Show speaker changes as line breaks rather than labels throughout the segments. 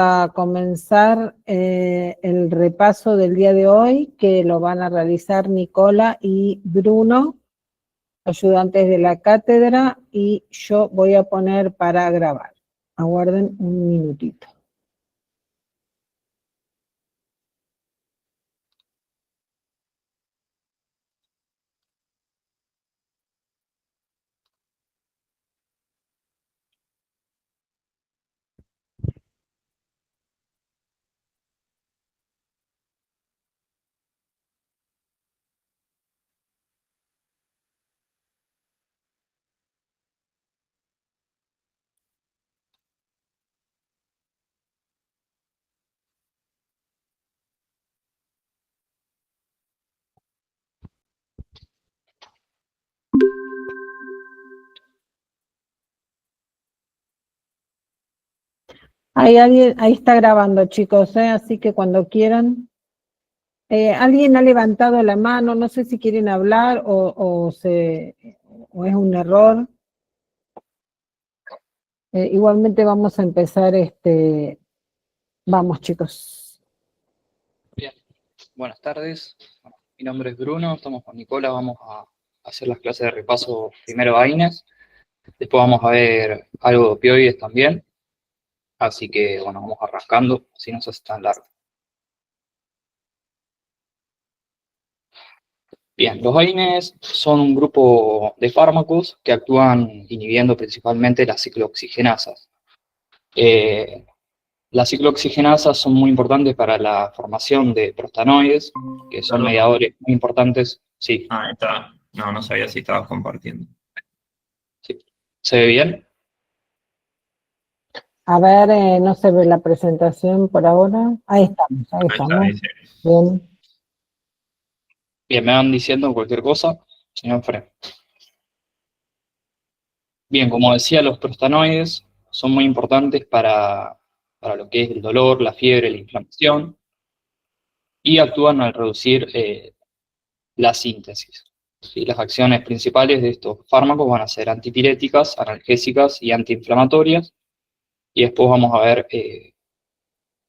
A comenzar el repaso del día de hoy, que lo van a realizar Nicola y Bruno, ayudantes de la cátedra, y yo voy a poner para grabar. Aguarden un minutito. Hay alguien, ahí está grabando, chicos, así que cuando quieran. Alguien ha levantado la mano, no sé si quieren hablar o es un error. Igualmente vamos a empezar, vamos, chicos.
Bien, buenas tardes. Mi nombre es Bruno, estamos con Nicola, vamos a hacer las clases de repaso primero a INES, después vamos a ver algo de opioides también, así que bueno, vamos arrancando, así no se hace tan largo. Bien, los AINES son un grupo de fármacos que actúan inhibiendo principalmente las ciclooxigenasas. Las ciclooxigenasas son muy importantes para la formación de prostanoides, que son mediadores muy importantes. Sí.
Ah, está. No sabía si estabas compartiendo.
Sí. ¿Se ve bien?
A ver, no se ve la presentación por ahora. Ahí estamos, ahí estamos. Bien.
Bien, me van diciendo cualquier cosa, señor Fred. Bien, como decía, los prostanoides son muy importantes para lo que es el dolor, la fiebre, la inflamación, y actúan al reducir la síntesis. ¿Sí? Las acciones principales de estos fármacos van a ser antipiréticas, analgésicas y antiinflamatorias, y después vamos a ver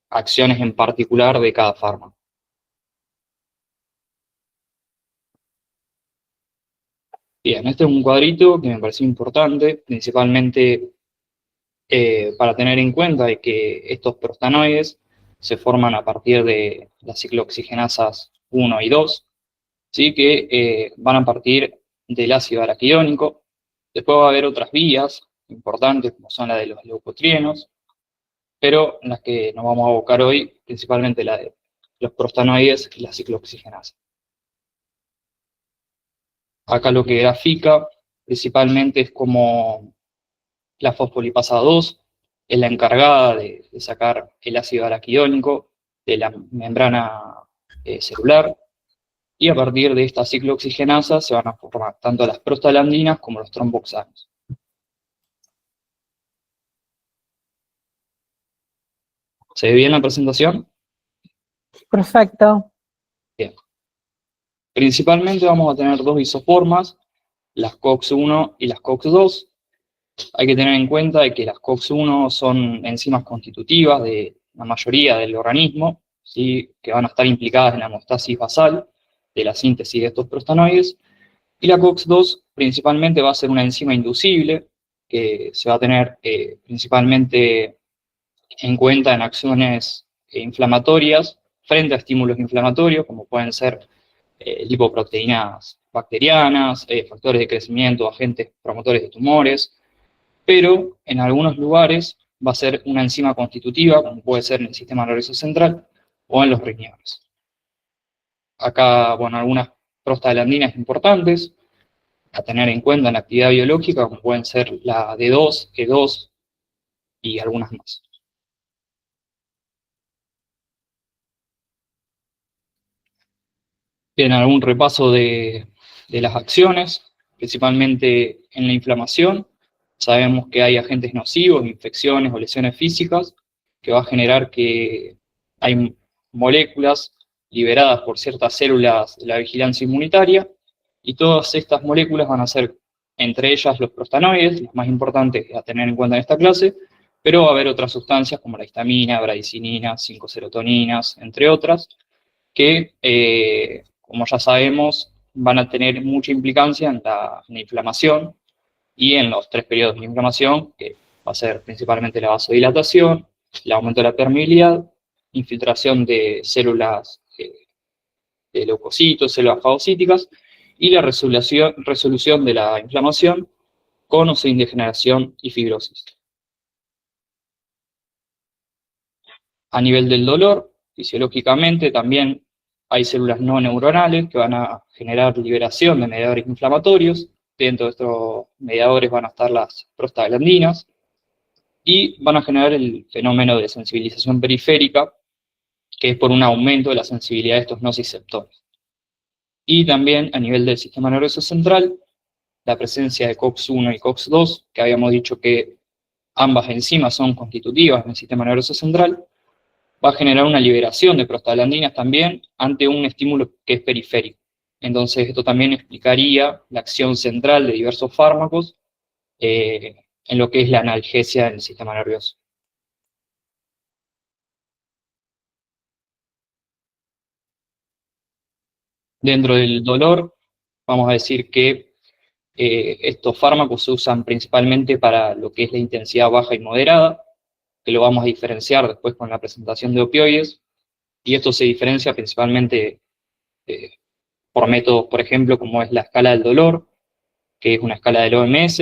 acciones en particular de cada fármaco. Bien, este es un cuadrito que me pareció importante, principalmente para tener en cuenta de que estos prostanoides se forman a partir de las ciclooxigenasas 1 y 2, ¿sí? Que van a partir del ácido araquidónico. Después va a haber otras vías importantes, como son la de los leucotrienos, pero en las que nos vamos a abocar hoy, principalmente la de los prostanoides y las ciclooxigenasas. Acá lo que grafica principalmente es como la fosfolipasa 2 es la encargada de sacar el ácido araquidónico de la membrana celular, y a partir de esta ciclooxigenasa se van a formar tanto las prostaglandinas como los tromboxanos. ¿Se ve bien la presentación?
Perfecto.
Bien. Principalmente vamos a tener dos isoformas, las COX-1 y las COX-2. Hay que tener en cuenta de que las COX-1 son enzimas constitutivas de la mayoría del organismo, ¿sí? Que van a estar implicadas en la homeostasis basal de la síntesis de estos prostanoides, y la COX-2 principalmente va a ser una enzima inducible que se va a tener principalmente en cuenta en acciones inflamatorias frente a estímulos inflamatorios, como pueden ser lipoproteínas bacterianas, factores de crecimiento, agentes promotores de tumores, pero en algunos lugares va a ser una enzima constitutiva, como puede ser en el sistema nervioso central o en los riñones. Acá, bueno, algunas prostaglandinas importantes a tener en cuenta en la actividad biológica, como pueden ser la D2, E2 y algunas más. Bien, algún repaso de las acciones, principalmente en la inflamación. Sabemos que hay agentes nocivos, infecciones o lesiones físicas, que va a generar que hay moléculas liberadas por ciertas células de la vigilancia inmunitaria, y todas estas moléculas van a ser, entre ellas los prostanoides, las más importantes a tener en cuenta en esta clase, pero va a haber otras sustancias como la histamina, bradicinina, 5-serotoninas, entre otras, que, como ya sabemos, van a tener mucha implicancia en la inflamación y en los 3 periodos de inflamación, que va a ser principalmente la vasodilatación, el aumento de la permeabilidad, infiltración de células de leucocitos, células fagocíticas, y la resolución de la inflamación con o sin degeneración y fibrosis. A nivel del dolor, fisiológicamente también hay células no neuronales que van a generar liberación de mediadores inflamatorios. Dentro de estos mediadores van a estar las prostaglandinas y van a generar el fenómeno de sensibilización periférica, que es por un aumento de la sensibilidad de estos nociceptores. Y también a nivel del sistema nervioso central, la presencia de COX-1 y COX-2, que habíamos dicho que ambas enzimas son constitutivas en el sistema nervioso central, va a generar una liberación de prostaglandinas también ante un estímulo que es periférico. Entonces, esto también explicaría la acción central de diversos fármacos en lo que es la analgesia del sistema nervioso. Dentro del dolor, vamos a decir que estos fármacos se usan principalmente para lo que es la intensidad baja y moderada, que lo vamos a diferenciar después con la presentación de opioides, y esto se diferencia principalmente por métodos, por ejemplo, como es la escala del dolor, que es una escala del OMS,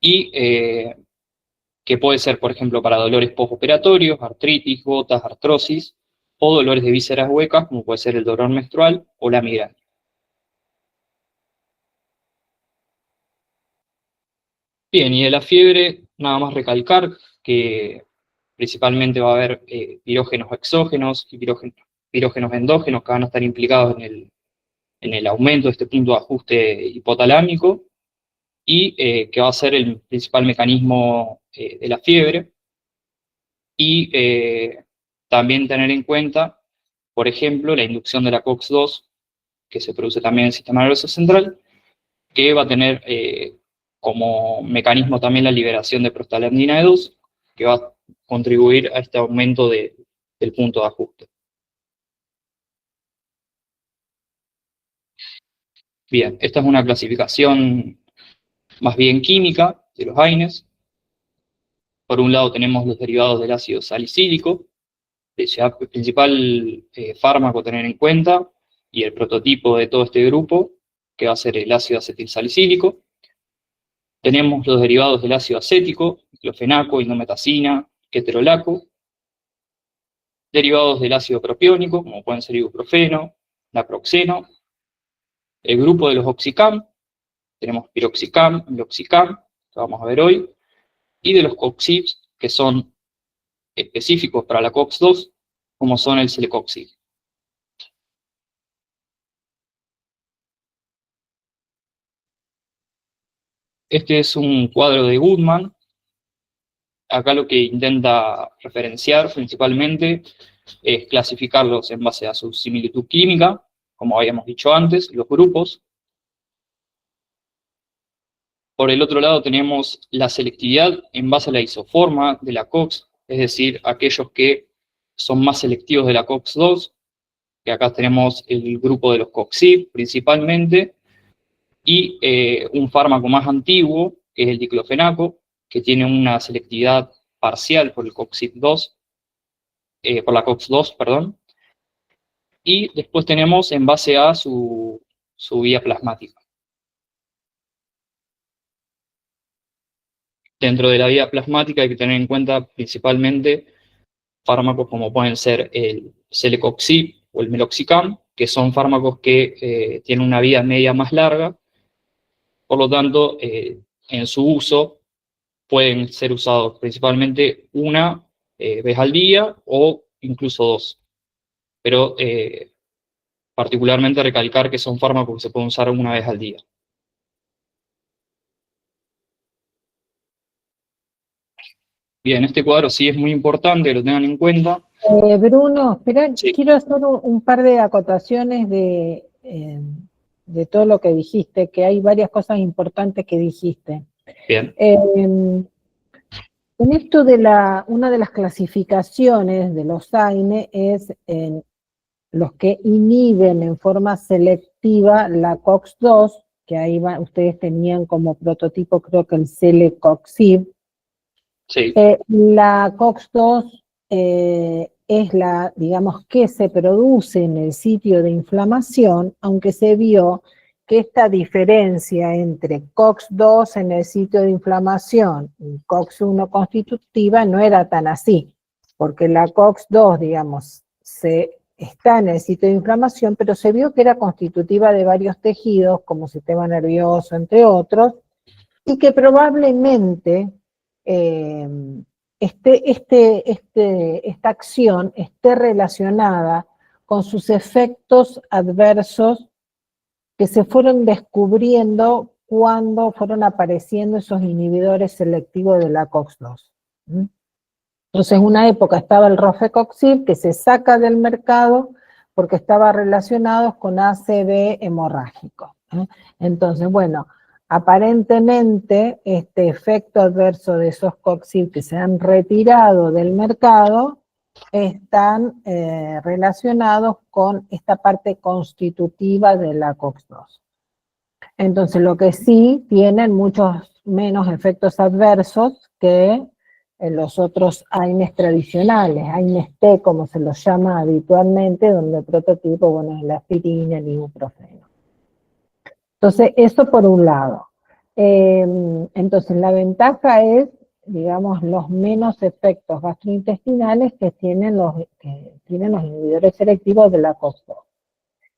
y que puede ser, por ejemplo, para dolores postoperatorios, artritis, gotas, artrosis, o dolores de vísceras huecas, como puede ser el dolor menstrual o la migraña. Bien, y de la fiebre, nada más recalcar que principalmente va a haber pirógenos exógenos y pirógenos endógenos que van a estar implicados en el aumento de este punto de ajuste hipotalámico y que va a ser el principal mecanismo de la fiebre. Y también tener en cuenta, por ejemplo, la inducción de la COX-2, que se produce también en el sistema nervioso central, que va a tener como mecanismo también la liberación de prostaglandina E2, que va a contribuir a este aumento del punto de ajuste. Bien, esta es una clasificación más bien química de los AINES. Por un lado tenemos los derivados del ácido salicílico, el principal fármaco a tener en cuenta, y el prototipo de todo este grupo, que va a ser el ácido acetilsalicílico. Tenemos los derivados del ácido acético, diclofenaco, indometacina, ketorolaco. Derivados del ácido propiónico, como pueden ser ibuprofeno, naproxeno. El grupo de los oxicam, tenemos piroxicam, meloxicam, que vamos a ver hoy. Y de los coxibs, que son específicos para la COX-2, como son el celecoxib. Este es un cuadro de Goodman. Acá lo que intenta referenciar principalmente es clasificarlos en base a su similitud química, como habíamos dicho antes, los grupos. Por el otro lado tenemos la selectividad en base a la isoforma de la COX, es decir, aquellos que son más selectivos de la COX-2, que acá tenemos el grupo de los COXIB principalmente, y un fármaco más antiguo, que es el diclofenaco, que tiene una selectividad parcial por el COXIB2, por la COX-2, perdón. Y después tenemos en base a su vía plasmática. Dentro de la vía plasmática hay que tener en cuenta principalmente fármacos como pueden ser el celecoxib o el meloxicam, que son fármacos que tienen una vida media más larga, por lo tanto, en su uso pueden ser usados principalmente una vez al día o incluso 2. Pero particularmente recalcar que son fármacos que se pueden usar una vez al día. Bien, este cuadro sí es muy importante que lo tengan en cuenta.
Bruno, espera,
Sí.
quiero hacer un par de acotaciones de todo lo que dijiste, que hay varias cosas importantes que dijiste.
Bien.
En esto una de las clasificaciones de los AINE es en los que inhiben en forma selectiva la COX-2, que ahí ustedes tenían como prototipo creo que el celecoxib.
Sí,
La COX-2 es la, digamos, que se produce en el sitio de inflamación, aunque se vio que esta diferencia entre COX-2 en el sitio de inflamación y COX-1 constitutiva no era tan así, porque la COX-2, digamos, está en el sitio de inflamación, pero se vio que era constitutiva de varios tejidos, como sistema nervioso, entre otros, y que probablemente esta acción esté relacionada con sus efectos adversos que se fueron descubriendo cuando fueron apareciendo esos inhibidores selectivos de la COX-2. Entonces, en una época estaba el rofecoxib, que se saca del mercado porque estaba relacionado con ACV hemorrágico. Entonces, bueno, aparentemente este efecto adverso de esos coxib que se han retirado del mercado están relacionados con esta parte constitutiva de la COX-2. Entonces, lo que sí tienen muchos menos efectos adversos que los otros AINES tradicionales, AINES T como se los llama habitualmente, donde el prototipo, bueno, es la aspirina, el ibuprofeno. Entonces, eso por un lado. Entonces, la ventaja es, digamos, los menos efectos gastrointestinales que tienen los inhibidores selectivos de la COX-2.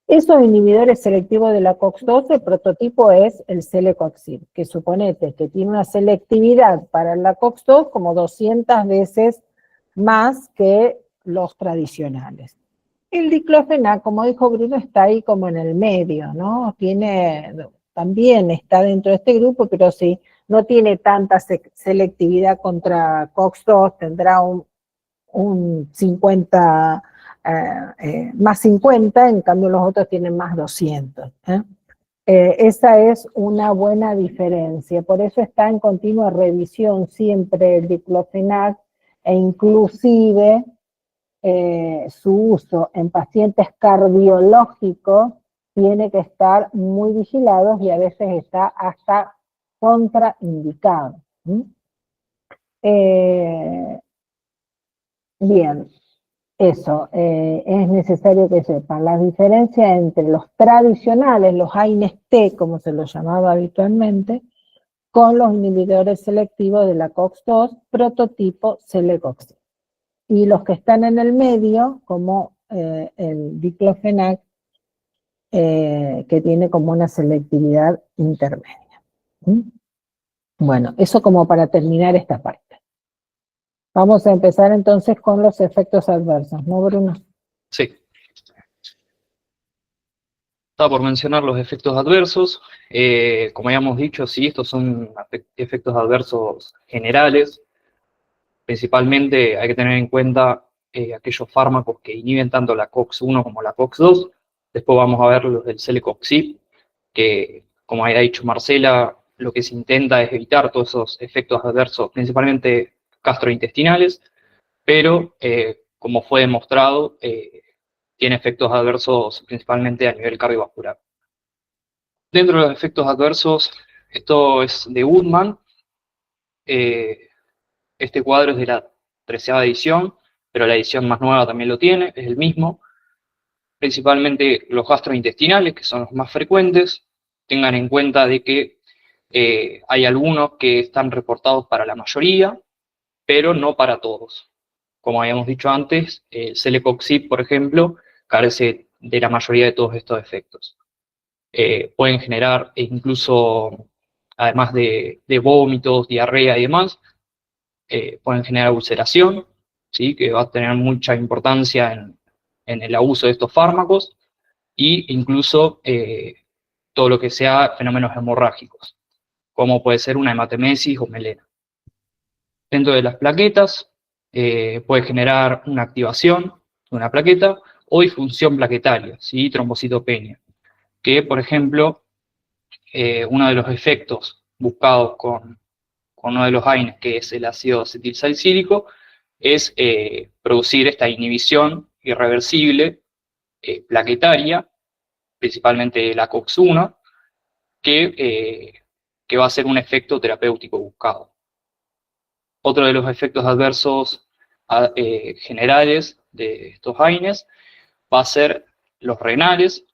Esos inhibidores selectivos de la COX-2, el prototipo es el celecoxib, que suponete que tiene una selectividad para la COX-2 como 200 veces más que los tradicionales. El diclofenac, como dijo Bruno, está ahí como en el medio, ¿no? También está dentro de este grupo, pero sí, no tiene tanta selectividad contra COX-2, tendrá un 50, más 50, en cambio los otros tienen más 200. Esa es una buena diferencia, por eso está en continua revisión siempre el diclofenac, e inclusive su uso en pacientes cardiológicos tiene que estar muy vigilados y a veces está hasta contraindicado. Bien, eso, es necesario que sepan la diferencia entre los tradicionales, los AINES T, como se los llamaba habitualmente, con los inhibidores selectivos de la COX-2, prototipo celecoxib. Y los que están en el medio, como el diclofenac, que tiene como una selectividad intermedia. Bueno, eso como para terminar esta parte. Vamos a empezar entonces con los efectos adversos, ¿no, Bruno?
sí. Estaba por mencionar los efectos adversos. Como habíamos dicho, sí, estos son efectos adversos generales. Principalmente hay que tener en cuenta aquellos fármacos que inhiben tanto la COX-1 como la COX-2. Después vamos a ver los del celecoxib, que, como había dicho Marcela, lo que se intenta es evitar todos esos efectos adversos, principalmente gastrointestinales, pero como fue demostrado, tiene efectos adversos principalmente a nivel cardiovascular. Dentro de los efectos adversos, esto es de Woodman. Este cuadro es de la 13ª edición, pero la edición más nueva también lo tiene, es el mismo. Principalmente los gastrointestinales, que son los más frecuentes. Tengan en cuenta de que hay algunos que están reportados para la mayoría, pero no para todos. Como habíamos dicho antes, el celecoxib, por ejemplo, carece de la mayoría de todos estos efectos. Pueden generar incluso, además de vómitos, diarrea y demás, pueden generar ulceración, ¿sí? Que va a tener mucha importancia en el abuso de estos fármacos, e incluso todo lo que sea fenómenos hemorrágicos, como puede ser una hematemesis o melena. Dentro de las plaquetas, puede generar una activación de una plaqueta o disfunción plaquetaria, ¿sí? Trombocitopenia, que, por ejemplo, uno de los efectos buscados con con uno de los AINES, que es el ácido acetilsalicílico, es producir esta inhibición irreversible plaquetaria, principalmente la COX-1, que va a ser un efecto terapéutico buscado. Otro de los efectos adversos generales de estos AINES va a ser los renales.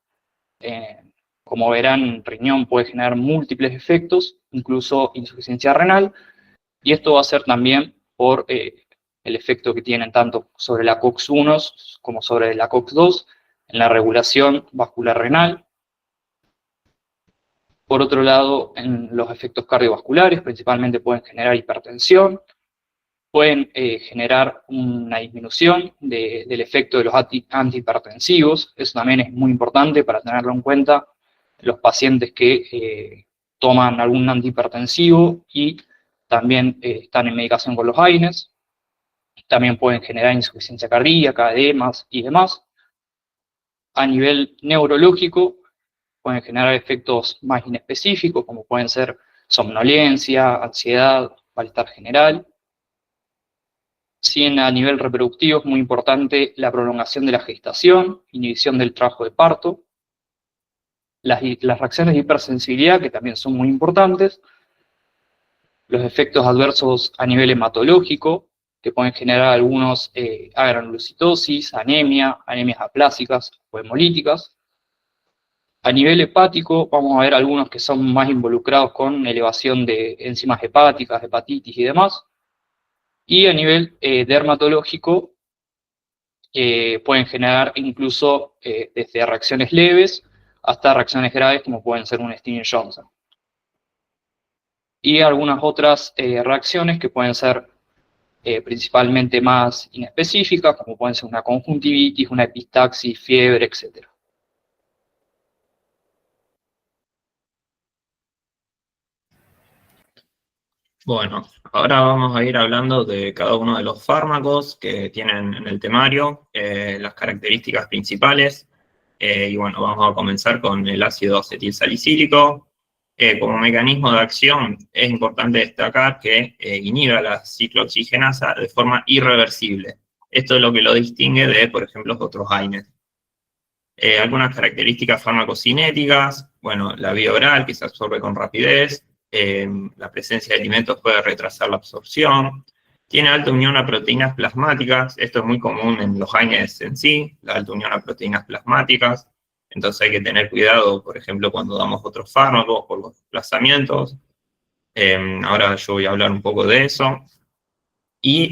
Como verán, riñón puede generar múltiples efectos, incluso insuficiencia renal, y esto va a ser también por el efecto que tienen tanto sobre la COX-1 como sobre la COX-2 en la regulación vascular renal. Por otro lado, en los efectos cardiovasculares, principalmente pueden generar hipertensión, pueden generar una disminución del efecto de los antihipertensivos. Eso también es muy importante para tenerlo en cuenta los pacientes que toman algún antihipertensivo y también están en medicación con los AINES. También pueden generar insuficiencia cardíaca, edemas y demás. A nivel neurológico, pueden generar efectos más inespecíficos, como pueden ser somnolencia, ansiedad, malestar general. Sí, a nivel reproductivo es muy importante la prolongación de la gestación, inhibición del trabajo de parto, las reacciones de hipersensibilidad, que también son muy importantes, los efectos adversos a nivel hematológico, que pueden generar algunos agranulocitosis, anemia, anemias aplásicas o hemolíticas. A nivel hepático vamos a ver algunos que son más involucrados con elevación de enzimas hepáticas, hepatitis y demás. Y a nivel dermatológico pueden generar incluso desde reacciones leves hasta reacciones graves como pueden ser un Stevens-Johnson. Y algunas otras reacciones que pueden ser principalmente más inespecíficas, como pueden ser una conjuntivitis, una epistaxis, fiebre, etc.
Bueno, ahora vamos a ir hablando de cada uno de los fármacos que tienen en el temario, las características principales, y bueno, vamos a comenzar con el ácido acetilsalicílico. Como mecanismo de acción es importante destacar que inhibe la ciclooxigenasa de forma irreversible. Esto es lo que lo distingue de, por ejemplo, otros AINES. Algunas características farmacocinéticas, bueno, la vía oral que se absorbe con rapidez, la presencia de alimentos puede retrasar la absorción, tiene alta unión a proteínas plasmáticas, esto es muy común en los AINES en sí, la alta unión a proteínas plasmáticas, entonces hay que tener cuidado, por ejemplo, cuando damos otros fármacos por los desplazamientos. Ahora yo voy a hablar un poco de eso. Y,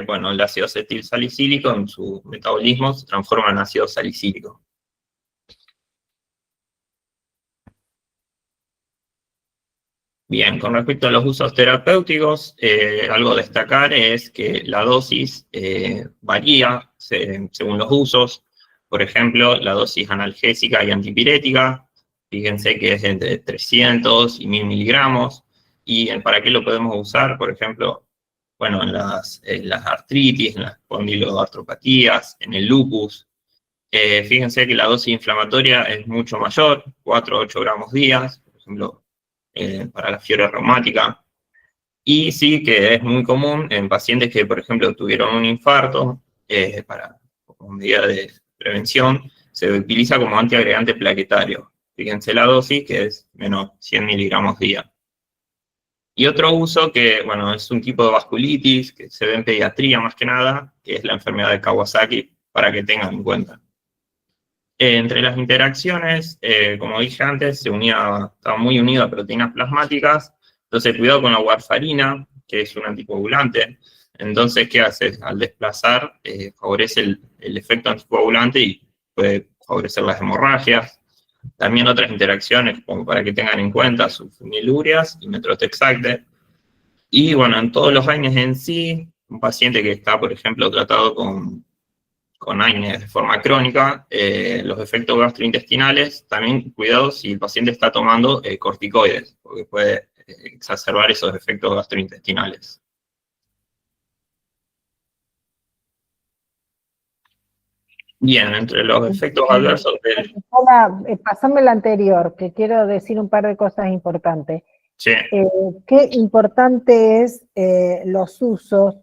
bueno, el ácido acetilsalicílico en su metabolismo se transforma en ácido salicílico. Bien, con respecto a los usos terapéuticos, algo a destacar es que la dosis varía según los usos. Por ejemplo, la dosis analgésica y antipirética, fíjense que es entre 300 y 1000 miligramos. ¿Y para qué lo podemos usar? Por ejemplo, bueno, en las artritis, en las espondiloartropatías, en el lupus. Fíjense que la dosis inflamatoria es mucho mayor, 4 a 8 gramos días, por ejemplo, para la fiebre reumática. Y sí que es muy común en pacientes que, por ejemplo, tuvieron un infarto, como medida de prevención, se utiliza como antiagregante plaquetario. Fíjense la dosis, que es menos 100 miligramos día. Y otro uso que, bueno, es un tipo de vasculitis que se ve en pediatría más que nada, que es la enfermedad de Kawasaki, para que tengan en cuenta. Entre las interacciones, como dije antes, estaba muy unido a proteínas plasmáticas, entonces cuidado con la warfarina, que es un anticoagulante. Entonces, ¿qué hace? Al desplazar, favorece el efecto anticoagulante y puede favorecer las hemorragias. También otras interacciones, como para que tengan en cuenta, sulfonilurias y metrotexate. Y bueno, en todos los AINES en sí, un paciente que está, por ejemplo, tratado con AINES de forma crónica, los efectos gastrointestinales, también cuidado si el paciente está tomando corticoides, porque puede exacerbar esos efectos gastrointestinales. Bien, entre los efectos adversos del...
Hola, pasame la anterior, que quiero decir un par de cosas importantes.
Sí.
Qué importante es los usos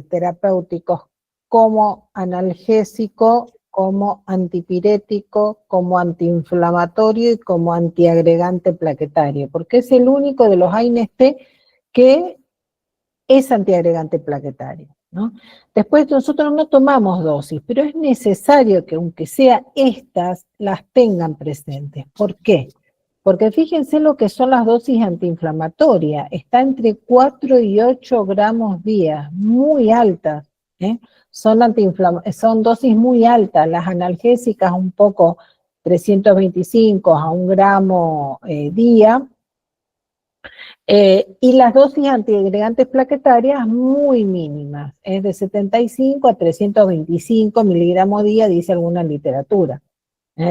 terapéuticos como analgésico, como antipirético, como antiinflamatorio y como antiagregante plaquetario, porque es el único de los AINES-T que es antiagregante plaquetario, ¿no? Después nosotros no tomamos dosis, pero es necesario que aunque sea estas, las tengan presentes. ¿Por qué? Porque fíjense lo que son las dosis antiinflamatorias, está entre 4 y 8 gramos día, muy altas, ¿eh? Son dosis muy altas, las analgésicas un poco 325 a 1 gramo día, y las dosis antiagregantes plaquetarias muy mínimas, es de 75 a 325 miligramos día, dice alguna literatura.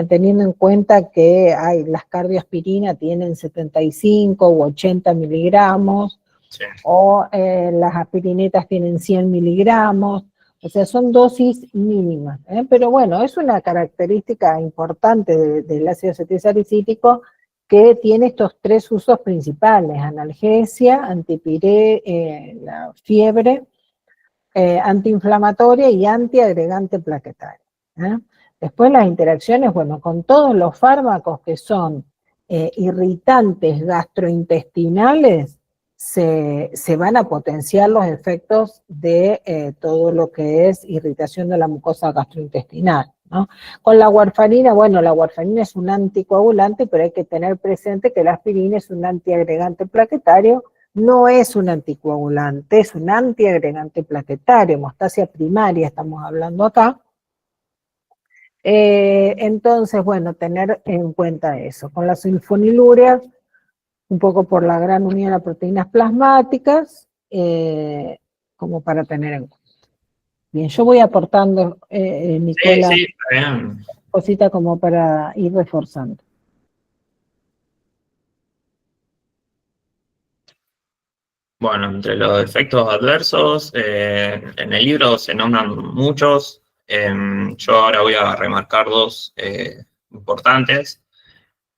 Teniendo en cuenta que las cardioaspirinas tienen 75 u 80 miligramos,
Sí.
o las aspirinetas tienen 100 miligramos, o sea, son dosis mínimas, pero bueno, es una característica importante del ácido acetilsalicílico que tiene estos tres usos principales: analgesia, la fiebre, antiinflamatoria y antiagregante plaquetario. Después las interacciones, bueno, con todos los fármacos que son irritantes gastrointestinales, se van a potenciar los efectos de todo lo que es irritación de la mucosa gastrointestinal, ¿no? Con la warfarina, bueno, la warfarina es un anticoagulante, pero hay que tener presente que la aspirina es un antiagregante plaquetario, no es un anticoagulante, es un antiagregante plaquetario, hemostasia primaria estamos hablando acá. Entonces, bueno, tener en cuenta eso. Con las sulfonilúreas, un poco por la gran unión a proteínas plasmáticas, como para tener en cuenta. Bien, yo voy aportando, Nicola,
Sí, está bien.
cosita como para ir reforzando.
Bueno, entre los efectos adversos, en el libro se nombran muchos. Yo ahora voy a remarcar dos importantes,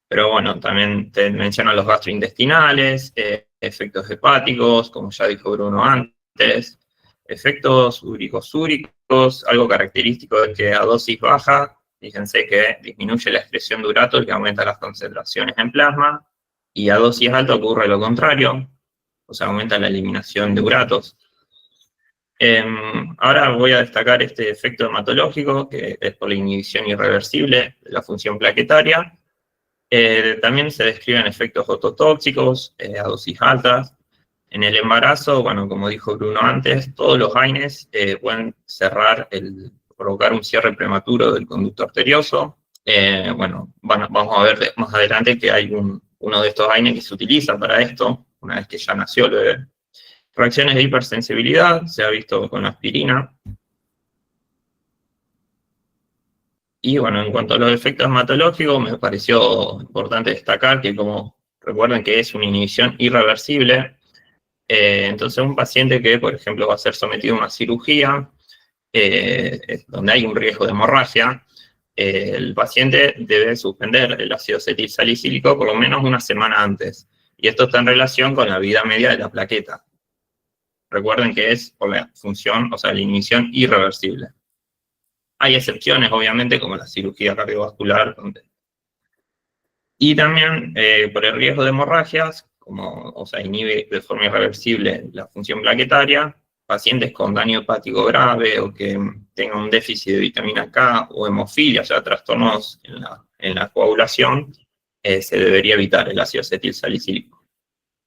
pero bueno, también te menciono los gastrointestinales, efectos hepáticos, como ya dijo Bruno antes, efectos uricosúricos, algo característico de que a dosis baja, fíjense que disminuye la excreción de urato, que aumenta las concentraciones en plasma, y a dosis alta ocurre lo contrario, o sea, aumenta la eliminación de uratos. Ahora voy a destacar este efecto hematológico, que es por la inhibición irreversible de la función plaquetaria. También se describen efectos ototóxicos a dosis altas. En el embarazo, bueno, como dijo Bruno antes, todos los AINES pueden provocar un cierre prematuro del conducto arterioso. Bueno, vamos a ver más adelante que hay uno de estos AINES que se utiliza para esto, una vez que ya nació el bebé. Reacciones de hipersensibilidad, se ha visto con la aspirina. Y bueno, en cuanto a los efectos hematológicos, me pareció importante destacar que, como recuerden que es una inhibición irreversible, entonces un paciente que, por ejemplo, va a ser sometido a una cirugía, donde hay un riesgo de hemorragia, el paciente debe suspender el ácido acetilsalicílico por lo menos una semana antes. Y esto está en relación con la vida media de la plaqueta. Recuerden que es por la función, o sea, la inhibición irreversible. Hay excepciones, obviamente, como la cirugía cardiovascular. Y también por el riesgo de hemorragias, o sea, inhibe de forma irreversible la función plaquetaria, pacientes con daño hepático grave o que tengan un déficit de vitamina K o hemofilia, o sea, trastornos en la coagulación, se debería evitar el ácido acetilsalicílico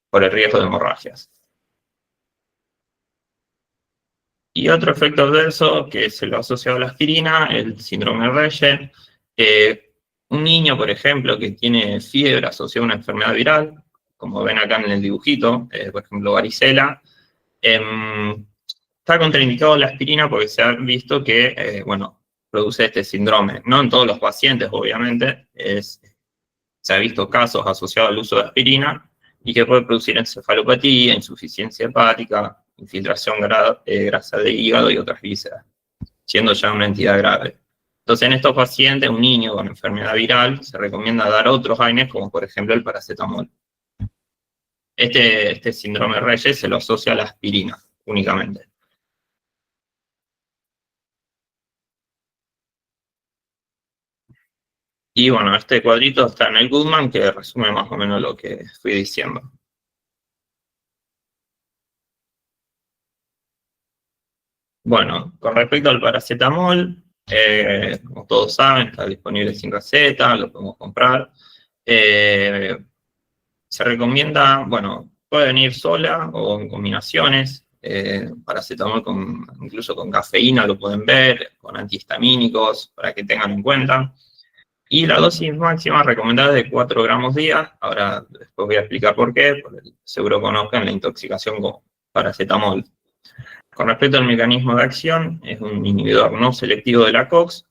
por el riesgo de hemorragias. Y otro efecto adverso que se lo asocia a la aspirina, el síndrome Reye. Un niño, por ejemplo, que tiene fiebre asociada a una enfermedad viral, como ven acá en el dibujito, por ejemplo, varicela, está contraindicado la aspirina porque se ha visto que, bueno, produce este síndrome. No en todos los pacientes, obviamente, se ha visto casos asociados al uso de aspirina y que puede producir encefalopatía, insuficiencia hepática, infiltración grasa de hígado y otras vísceras, siendo ya una entidad grave. Entonces, en estos pacientes, un niño con enfermedad viral, se recomienda dar otros AINES, como por ejemplo el paracetamol. Este síndrome Reyes se lo asocia a la aspirina únicamente. Y bueno, este cuadrito está en el Goodman, que resume más o menos lo que fui diciendo. Bueno, con respecto al paracetamol, como todos saben, está disponible sin receta, lo podemos comprar. Se recomienda, bueno, puede venir sola o en combinaciones. Paracetamol incluso con cafeína lo pueden ver, con antihistamínicos, para que tengan en cuenta. Y la dosis máxima recomendada es de 4 gramos día. Ahora después voy a explicar por qué, porque seguro conozcan la intoxicación con paracetamol. Con respecto al mecanismo de acción, es un inhibidor no selectivo de la COX.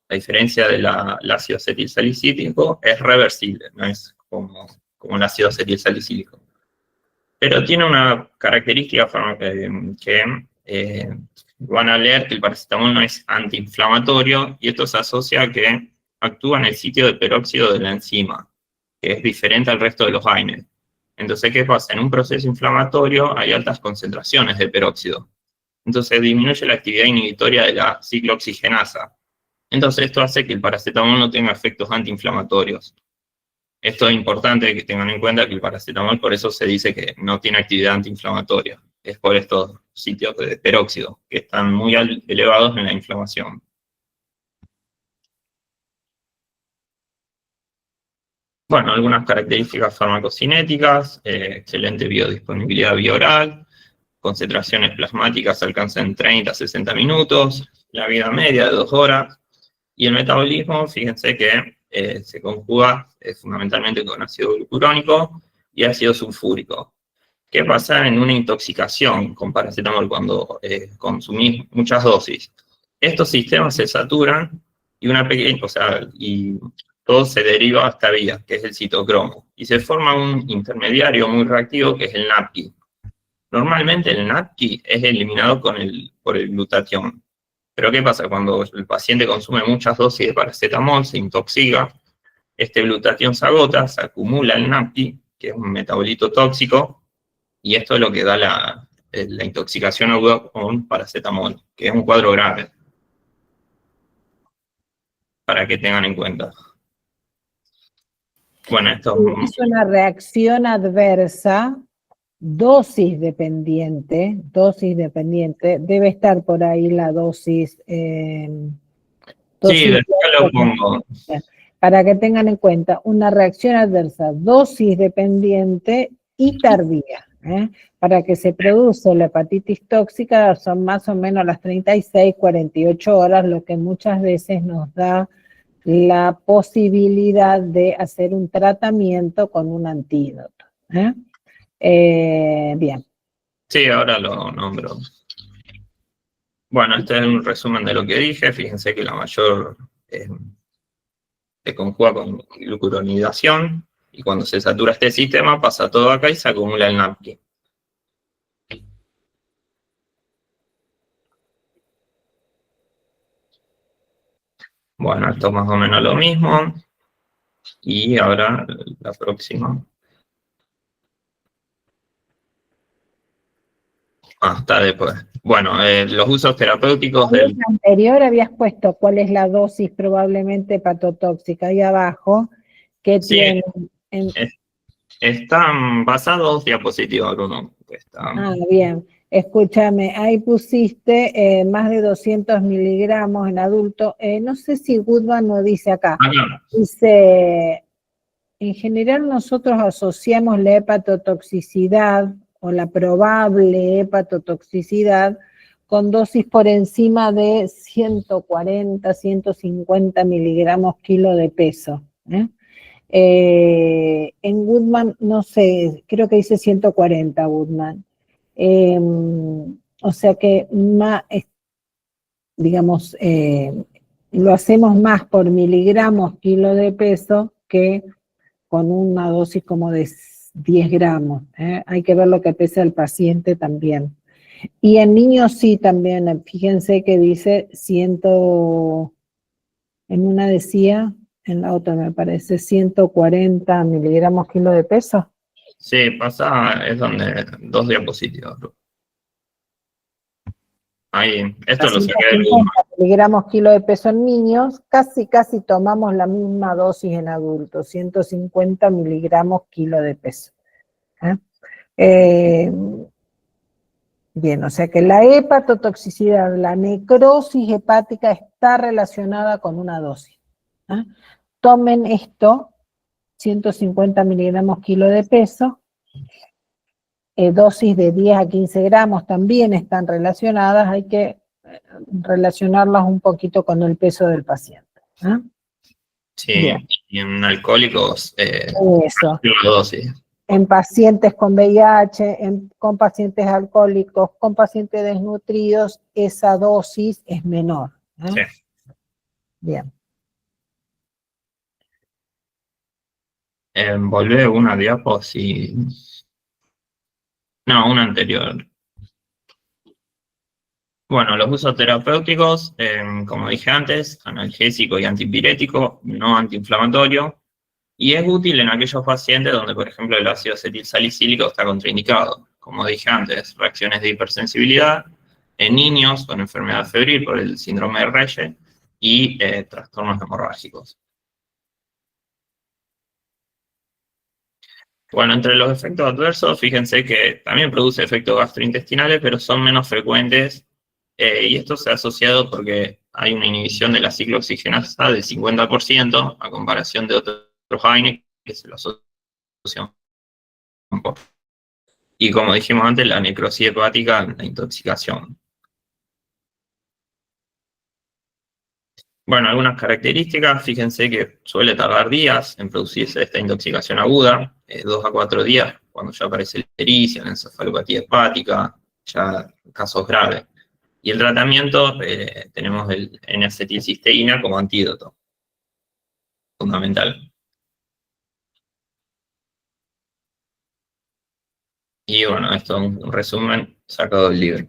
A diferencia del ácido acetilsalicílico, es reversible, no es como el ácido acetilsalicílico. Pero tiene una característica que van a leer que el paracetamol no es antiinflamatorio, y esto se asocia a que actúa en el sitio de peróxido de la enzima, que es diferente al resto de los AINES. Entonces, ¿qué pasa? En un proceso inflamatorio hay altas concentraciones de peróxido. Entonces disminuye la actividad inhibitoria de la ciclooxigenasa. Entonces esto hace que el paracetamol no tenga efectos antiinflamatorios. Esto es importante que tengan en cuenta que el paracetamol, por eso se dice que no tiene actividad antiinflamatoria. Es por estos sitios de peróxido, que están muy elevados en la inflamación. Bueno, algunas características farmacocinéticas, excelente biodisponibilidad bioral, concentraciones plasmáticas alcanzan 30 a 60 minutos, la vida media de 2 horas, y el metabolismo, fíjense que se conjuga fundamentalmente con ácido glucurónico y ácido sulfúrico. ¿Qué pasa en una intoxicación con paracetamol cuando consumís muchas dosis? Estos sistemas se saturan y y todo se deriva a esta vía, que es el citocromo, y se forma un intermediario muy reactivo que es el NAPQI. Normalmente el NAPQI es eliminado por el glutatión. Pero ¿qué pasa? Cuando el paciente consume muchas dosis de paracetamol, se intoxica, este glutatión se agota, se acumula el NAPQI, que es un metabolito tóxico, y esto es lo que da la intoxicación aguda con paracetamol, que es un cuadro grave, para que tengan en cuenta. Bueno, esto
es una reacción adversa, dosis dependiente, debe estar por ahí la dosis.
Sí, después lo pongo.
Para que tengan en cuenta, una reacción adversa, dosis dependiente y tardía. Para que se produzca la hepatitis tóxica son más o menos las 36, 48 horas, lo que muchas veces nos da la posibilidad de hacer un tratamiento con un antídoto. Bien.
Sí, ahora lo nombro. Bueno, este es un resumen de lo que dije. Fíjense que la mayor se conjuga con glucuronidación, y cuando se satura este sistema pasa todo acá y se acumula el NAPQI. Bueno, esto es más o menos lo mismo. Y ahora la próxima. Está después. Bueno, los usos terapéuticos
del anterior habías puesto cuál es la dosis probablemente hepatotóxica ahí abajo, que
sí, tiene. Están basados diapositivas, Bruno.
Bien. Escúchame, ahí pusiste más de 200 miligramos en adulto. No sé si Goodman lo dice acá. Dice, en general nosotros asociamos la hepatotoxicidad o la probable hepatotoxicidad con dosis por encima de 140, 150 miligramos kilo de peso. En Goodman, no sé, creo que dice 140 Goodman. O sea que más, digamos, lo hacemos más por miligramos kilo de peso que con una dosis como de 10 gramos. Hay que ver lo que pesa el paciente también. Y en niños sí también, fíjense que dice en una decía, en la otra me parece 140 miligramos kilo de peso.
Sí, pasa, es donde 2 diapositivas. Ahí, esto lo saqué del Google.
150 miligramos kilo de peso en niños, casi tomamos la misma dosis en adultos, 150 miligramos kilo de peso. Bien, o sea que la hepatotoxicidad, la necrosis hepática está relacionada con una dosis. Tomen esto, 150 miligramos kilo de peso, dosis de 10 a 15 gramos también están relacionadas, hay que relacionarlas un poquito con el peso del paciente.
Sí,
Bien.
y en alcohólicos,
Eso.
la dosis.
En pacientes con VIH, con pacientes alcohólicos, con pacientes desnutridos, esa dosis es menor.
Sí.
Bien.
Volvé una diapo, sí. No, una anterior. Bueno, los usos terapéuticos, como dije antes, analgésico y antipirético, no antiinflamatorio, y es útil en aquellos pacientes donde, por ejemplo, el ácido acetilsalicílico está contraindicado. Como dije antes, reacciones de hipersensibilidad en niños con enfermedad febril por el síndrome de Reye y trastornos hemorrágicos. Bueno, entre los efectos adversos, fíjense que también produce efectos gastrointestinales, pero son menos frecuentes, y esto se ha asociado porque hay una inhibición de la ciclooxigenasa del 50% a comparación de otros AINE que se lo asocian un poco. Y como dijimos antes, la necrosis hepática, la intoxicación. Bueno, algunas características, fíjense que suele tardar días en producirse esta intoxicación aguda, 2 a 4 días, cuando ya aparece la ictericia, la encefalopatía hepática, ya casos graves. Y el tratamiento, tenemos el N-acetilcisteína como antídoto, fundamental. Y bueno, esto es un resumen sacado del libro.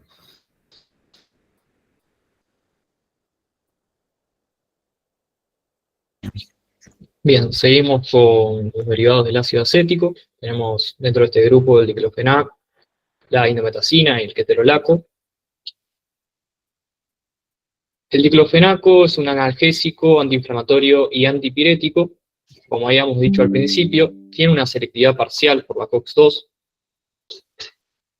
Bien, seguimos con los derivados del ácido acético. Tenemos dentro de este grupo el diclofenac, la indometacina y el ketorolaco. El diclofenaco es un analgésico, antiinflamatorio y antipirético. Como habíamos dicho al principio, tiene una selectividad parcial por la COX-2.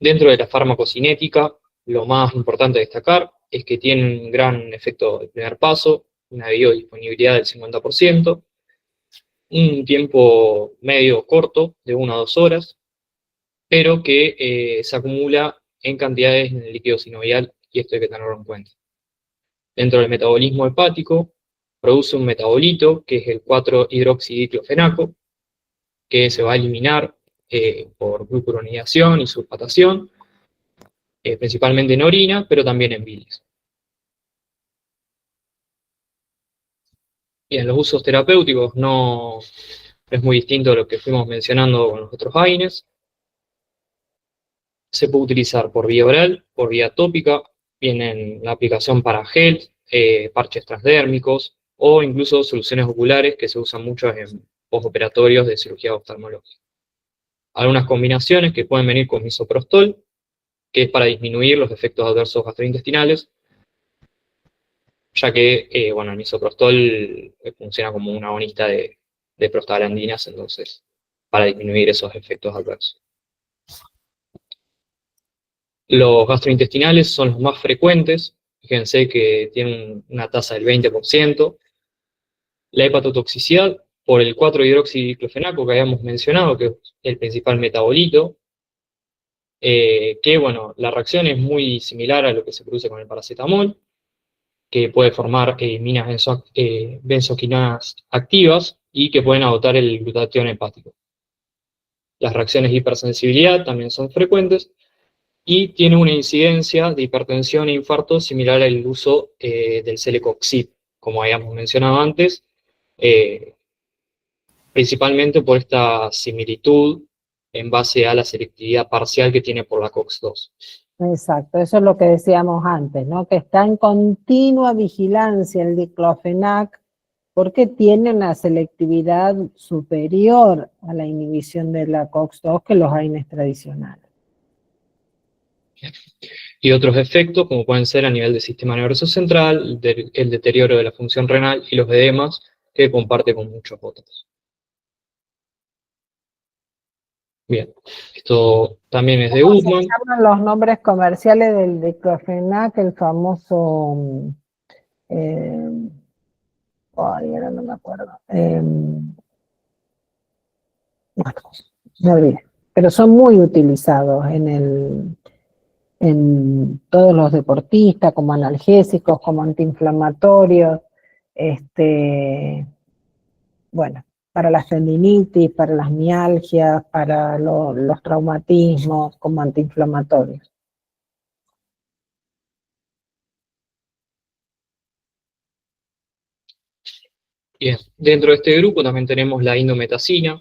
Dentro de la farmacocinética, lo más importante a destacar es que tiene un gran efecto de primer paso, una biodisponibilidad del 50%, un tiempo medio corto, de 1 a 2 horas, pero que se acumula en cantidades en el líquido sinovial, y esto hay que tenerlo en cuenta. Dentro del metabolismo hepático, produce un metabolito, que es el 4-hidroxidiclofenaco, que se va a eliminar por glucuronidación y sulfatación, principalmente en orina, pero también en bilis. Y en los usos terapéuticos no es muy distinto a lo que fuimos mencionando con los otros AINES. Se puede utilizar por vía oral, por vía tópica, viene la aplicación para gel, parches transdérmicos o incluso soluciones oculares que se usan mucho en postoperatorios de cirugía oftalmológica. Algunas combinaciones que pueden venir con misoprostol, que es para disminuir los efectos adversos gastrointestinales, ya que bueno, el misoprostol funciona como un agonista de prostaglandinas, entonces, para disminuir esos efectos adversos. Los gastrointestinales son los más frecuentes, fíjense que tienen una tasa del 20%. La hepatotoxicidad por el 4-hidroxidiclofenaco que habíamos mencionado, que es el principal metabolito, que bueno, la reacción es muy similar a lo que se produce con el paracetamol, que puede formar minas benzoquinanas activas y que pueden agotar el glutatión hepático. Las reacciones de hipersensibilidad también son frecuentes y tiene una incidencia de hipertensión e infarto similar al uso del celecoxib, como habíamos mencionado antes, principalmente por esta similitud en base a la selectividad parcial que tiene por la COX-2.
Exacto, eso es lo que decíamos antes, ¿no? Que está en continua vigilancia el diclofenac porque tiene una selectividad superior a la inhibición de la COX-2 que los AINES tradicionales.
Y otros efectos, como pueden ser a nivel del sistema nervioso central, el deterioro de la función renal y los edemas, que comparte con muchos otros. Bien, esto también es de
¿Cómo se
Goodman.
llaman los nombres comerciales del diclofenac, el famoso... ahora no me acuerdo. Bueno, me olvidé. Pero son muy utilizados en todos los deportistas, como analgésicos, como antiinflamatorios, bueno, para las tendinitis, para las mialgias, para los traumatismos, como antiinflamatorios.
Bien, dentro de este grupo también tenemos la indometacina,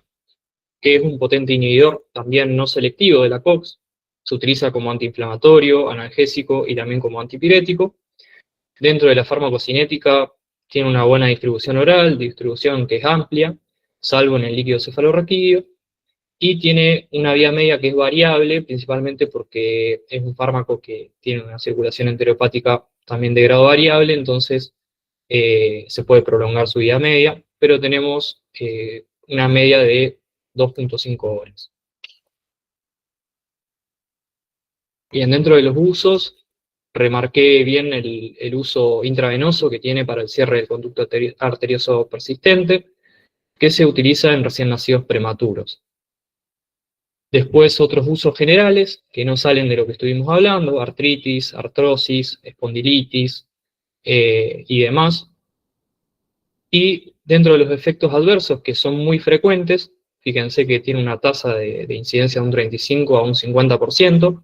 que es un potente inhibidor también no selectivo de la COX. Se utiliza como antiinflamatorio, analgésico y también como antipirético. Dentro de la farmacocinética tiene una buena distribución oral, distribución que es amplia, salvo en el líquido cefalorraquídeo, y tiene una vía media que es variable, principalmente porque es un fármaco que tiene una circulación enterohepática también de grado variable, entonces se puede prolongar su vía media, pero tenemos una media de 2.5 horas. Bien, dentro de los usos, remarqué bien el uso intravenoso que tiene para el cierre del conducto arterioso persistente, que se utiliza en recién nacidos prematuros. Después otros usos generales que no salen de lo que estuvimos hablando, artritis, artrosis, espondilitis y demás. Y dentro de los efectos adversos que son muy frecuentes, fíjense que tiene una tasa de incidencia de un 35 a un 50%,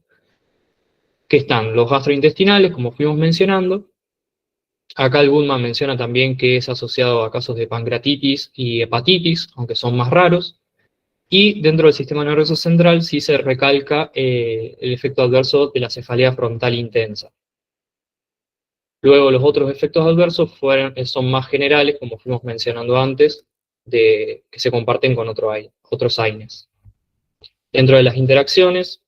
que están los gastrointestinales, como fuimos mencionando. Acá el Goodman menciona también que es asociado a casos de pancreatitis y hepatitis, aunque son más raros. Y dentro del sistema nervioso central sí se recalca el efecto adverso de la cefalea frontal intensa. Luego los otros efectos adversos son más generales, como fuimos mencionando antes, que se comparten con otros AINES. Dentro de las interacciones,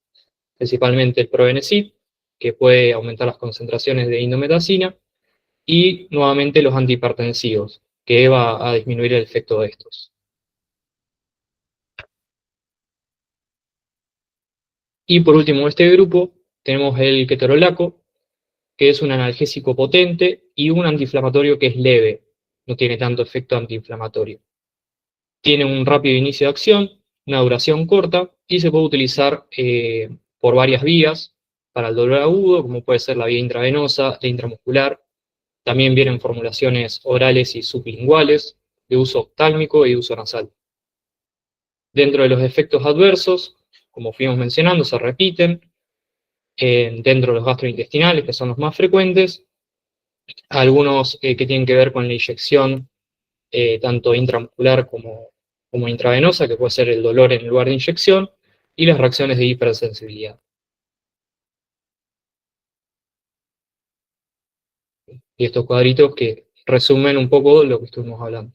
principalmente el probenecid, que puede aumentar las concentraciones de indometacina, y nuevamente los antihipertensivos, que va a disminuir el efecto de estos. Y por último, en este grupo tenemos el ketorolaco, que es un analgésico potente y un antiinflamatorio que es leve, no tiene tanto efecto antiinflamatorio. Tiene un rápido inicio de acción, una duración corta y se puede utilizar por varias vías para el dolor agudo, como puede ser la vía intravenosa, la intramuscular. También vienen formulaciones orales y sublinguales, de uso oftálmico y de uso nasal. Dentro de los efectos adversos, como fuimos mencionando, se repiten. Dentro de los gastrointestinales, que son los más frecuentes, algunos que tienen que ver con la inyección tanto intramuscular como intravenosa, que puede ser el dolor en lugar de inyección, y las reacciones de hipersensibilidad. Y estos cuadritos que resumen un poco lo que estuvimos hablando.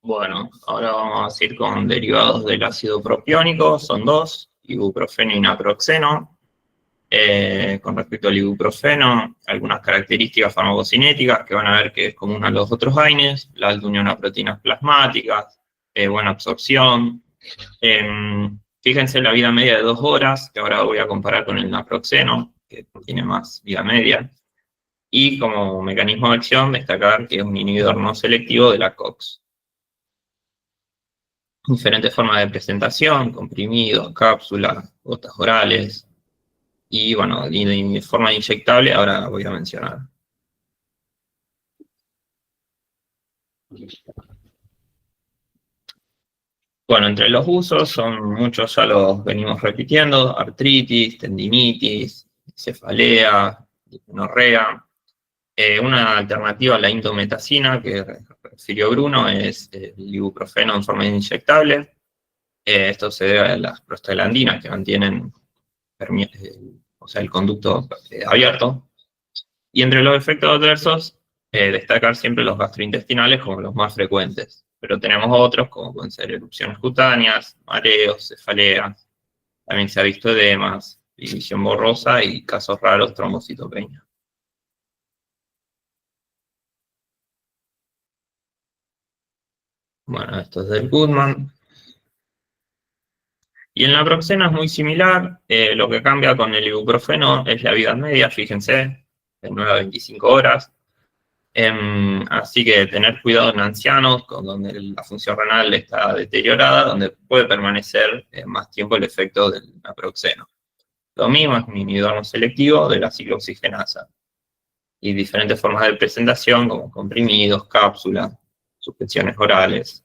Bueno, ahora vamos a ir con derivados del ácido propiónico, son dos, ibuprofeno y naproxeno. Con respecto al ibuprofeno, algunas características farmacocinéticas que van a ver que es común a los otros AINES, la alta unión a proteínas plasmáticas, buena absorción. Fíjense la vida media de 2 horas, que ahora voy a comparar con el naproxeno, que tiene más vida media. Y como mecanismo de acción, destacar que es un inhibidor no selectivo de la COX. Diferentes formas de presentación, comprimidos, cápsulas, gotas orales, y bueno, de forma inyectable ahora voy a mencionar. Bueno, entre los usos son muchos, ya los venimos repitiendo: artritis, tendinitis, cefalea, dismenorrea. Una alternativa a la indometacina que refirió Bruno es el ibuprofeno en forma inyectable. Esto se debe a las prostaglandinas que mantienen o sea, el conducto abierto. Y entre los efectos adversos, destacar siempre los gastrointestinales como los más frecuentes. Pero tenemos otros, como pueden ser erupciones cutáneas, mareos, cefaleas. También se ha visto edemas, división borrosa y casos raros, trombocitopenia. Bueno, esto es del Goodman. Y en la naproxeno es muy similar. Lo que cambia con el ibuprofeno es la vida media, fíjense, de 9 a 25 horas. Así que tener cuidado en ancianos, donde la función renal está deteriorada, donde puede permanecer más tiempo el efecto del naproxeno. Lo mismo es un inhibidor no selectivo de la ciclooxigenasa. Y diferentes formas de presentación, como comprimidos, cápsulas, suspensiones orales.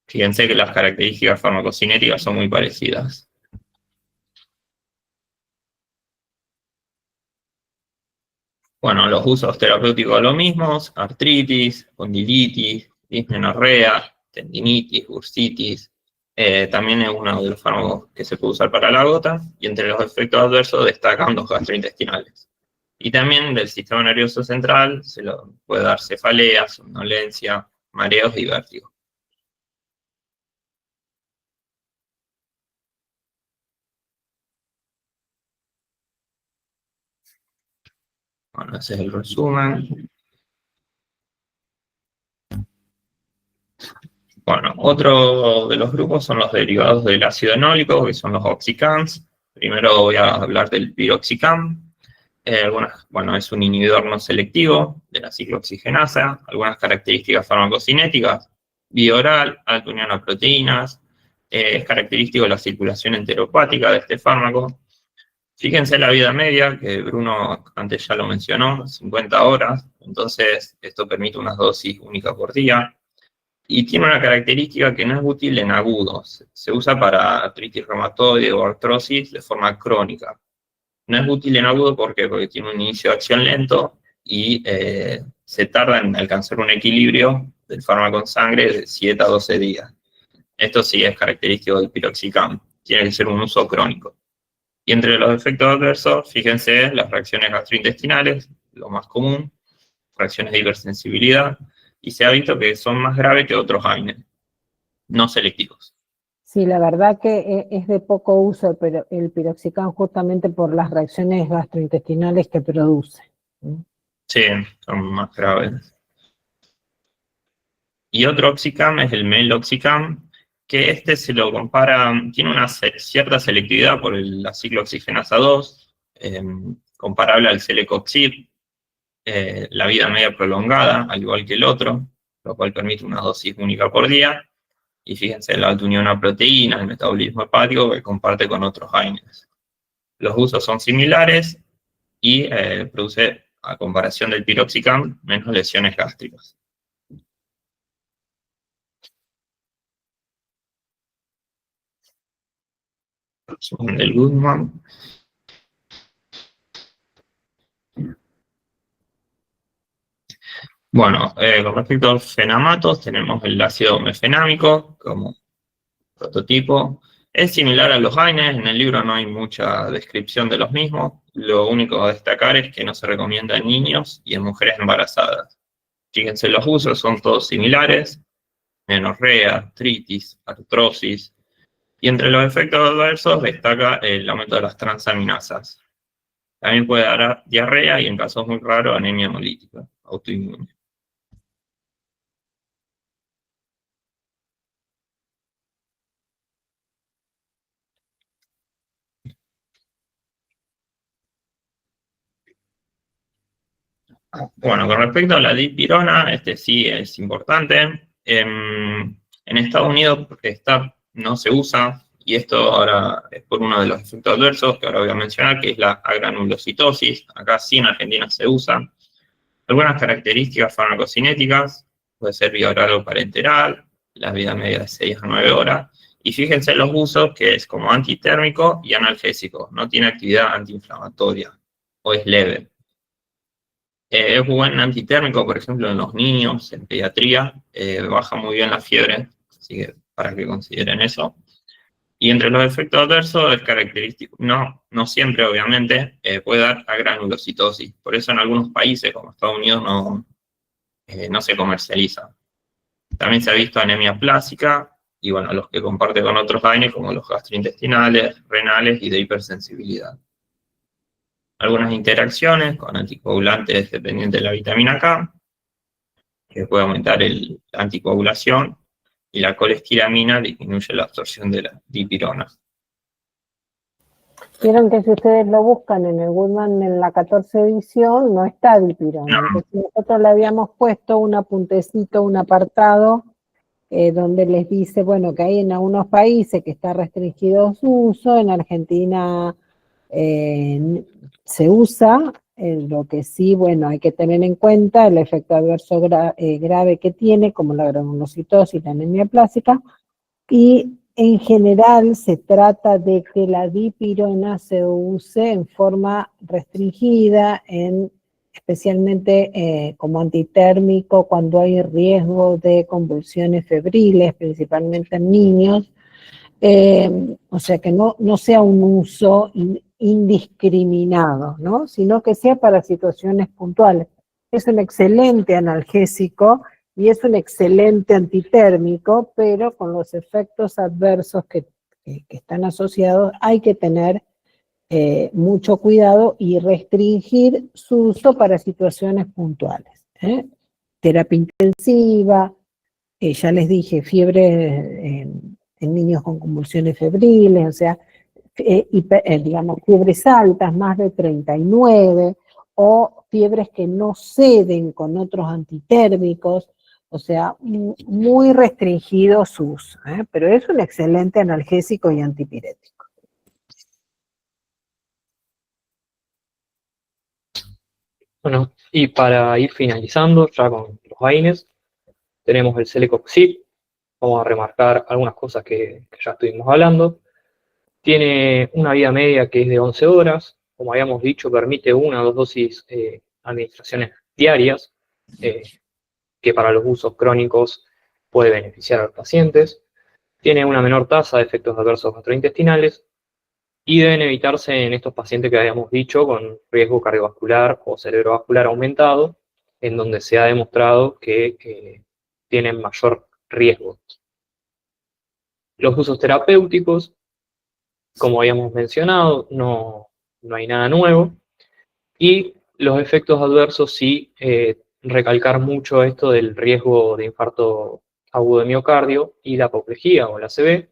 Fíjense que las características farmacocinéticas son muy parecidas. Bueno, los usos terapéuticos los mismos: artritis, condilitis, dismenorrea, tendinitis, bursitis. También es uno de los fármacos que se puede usar para la gota, y entre los efectos adversos destacan los gastrointestinales. Y también del sistema nervioso central se lo puede dar cefalea, somnolencia, mareos y vértigo. Bueno, ese es el resumen. Bueno, otro de los grupos son los derivados del ácido enólico, que son los oxicams. Primero voy a hablar del piroxicam. Bueno, es un inhibidor no selectivo de la ciclooxigenasa. Algunas características farmacocinéticas: vía oral, alta unión a proteínas. Es característico la circulación enteropática de este fármaco. Fíjense la vida media, que Bruno antes ya lo mencionó, 50 horas. Entonces, esto permite una dosis única por día. Y tiene una característica que no es útil en agudos. Se usa para artritis reumatoide o artrosis de forma crónica. No es útil en agudo, ¿por qué? Porque tiene un inicio de acción lento y se tarda en alcanzar un equilibrio del fármaco en sangre de 7 a 12 días. Esto sí es característico del piroxicam. Tiene que ser un uso crónico. Y entre los efectos adversos, fíjense las reacciones gastrointestinales, lo más común, reacciones de hipersensibilidad, y se ha visto que son más graves que otros AINES, no selectivos.
Sí, la verdad que es de poco uso el piroxicam justamente por las reacciones gastrointestinales que produce.
Sí, son más graves. Y otro oxicam es el meloxicam, que este se lo compara, tiene una cierta selectividad por la ciclooxigenasa 2, comparable al celecoxib, la vida media prolongada, al igual que el otro, lo cual permite una dosis única por día. Y fíjense la alta unión a proteínas, el metabolismo hepático que comparte con otros AINES. Los usos son similares y produce, a comparación del piroxicam, menos lesiones gástricas. Son del Goodman. Bueno, con respecto a los fenamatos, tenemos el ácido mefenámico como prototipo. Es similar a los AINES, en el libro no hay mucha descripción de los mismos. Lo único a destacar es que no se recomienda en niños y en mujeres embarazadas. Fíjense, los usos son todos similares: menorrea, artritis, artrosis. Y entre los efectos adversos destaca el aumento de las transaminasas. También puede dar diarrea y, en casos muy raros, anemia hemolítica autoinmune. Bueno, con respecto a la dipirona, este sí es importante. En Estados Unidos no se usa, y esto ahora es por uno de los efectos adversos que ahora voy a mencionar, que es la agranulocitosis. Acá sí en Argentina se usa. Algunas características farmacocinéticas: puede ser vía oral o parenteral, la vida media de 6 a 9 horas. Y fíjense los usos, que es como antitérmico y analgésico. No tiene actividad antiinflamatoria, o es leve. Es buen antitérmico, por ejemplo, en los niños, en pediatría, baja muy bien la fiebre, así que para que consideren eso. Y entre los efectos adversos es característico, no siempre obviamente, puede dar a granulocitosis. Por eso en algunos países como Estados Unidos no se comercializa. También se ha visto anemia plástica y bueno, los que comparte con otros AINES como los gastrointestinales, renales y de hipersensibilidad. Algunas interacciones con anticoagulantes dependientes de la vitamina K, que puede aumentar la anticoagulación, y la colestiramina disminuye la absorción de la dipirona.
Vieron que si ustedes lo buscan en el Goodman en la 14 edición, no está dipirona.
No.
Entonces nosotros le habíamos puesto un apuntecito, un apartado, donde les dice, bueno, que hay en algunos países que está restringido su uso, en Argentina se usa, lo que sí, bueno, hay que tener en cuenta el efecto adverso grave que tiene, como la granulocitosis, la anemia plástica, y en general se trata de que la dipirona se use en forma restringida, especialmente como antitérmico cuando hay riesgo de convulsiones febriles, principalmente en niños. O sea, que no sea un uso indiscriminado, ¿no? Sino que sea para situaciones puntuales. Es un excelente analgésico y es un excelente antitérmico, pero con los efectos adversos que están asociados hay que tener mucho cuidado y restringir su uso para situaciones puntuales. Terapia intensiva, ya les dije, fiebre en niños con convulsiones febriles, o sea, digamos, fiebres altas, más de 39, o fiebres que no ceden con otros antitérmicos, o sea, muy restringido su uso, pero es un excelente analgésico y antipirético.
Bueno, y para ir finalizando ya con los AINES, tenemos el Celecoxib. Vamos a remarcar algunas cosas que ya estuvimos hablando. Tiene una vida media que es de 11 horas. Como habíamos dicho, permite 1 o 2 dosis administraciones diarias, que para los usos crónicos puede beneficiar a los pacientes. Tiene una menor tasa de efectos adversos gastrointestinales y deben evitarse en estos pacientes que habíamos dicho con riesgo cardiovascular o cerebrovascular aumentado, en donde se ha demostrado que tienen mayor riesgo. Los usos terapéuticos, como habíamos mencionado, no hay nada nuevo. Y los efectos adversos sí, recalcar mucho esto del riesgo de infarto agudo de miocardio y la apoplejía o la ACV,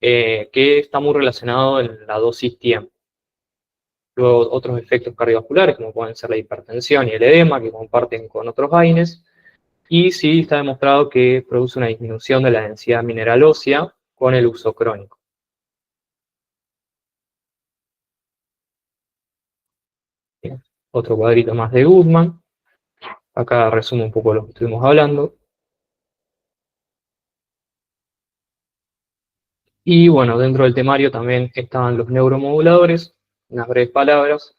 que está muy relacionado en la dosis tiempo. Luego otros efectos cardiovasculares, como pueden ser la hipertensión y el edema, que comparten con otros AINES, y sí está demostrado que produce una disminución de la densidad mineral ósea con el uso crónico. Bien. Otro cuadrito más de Goodman. Acá resumo un poco lo que estuvimos hablando. Y bueno, dentro del temario también estaban los neuromoduladores, unas breves palabras.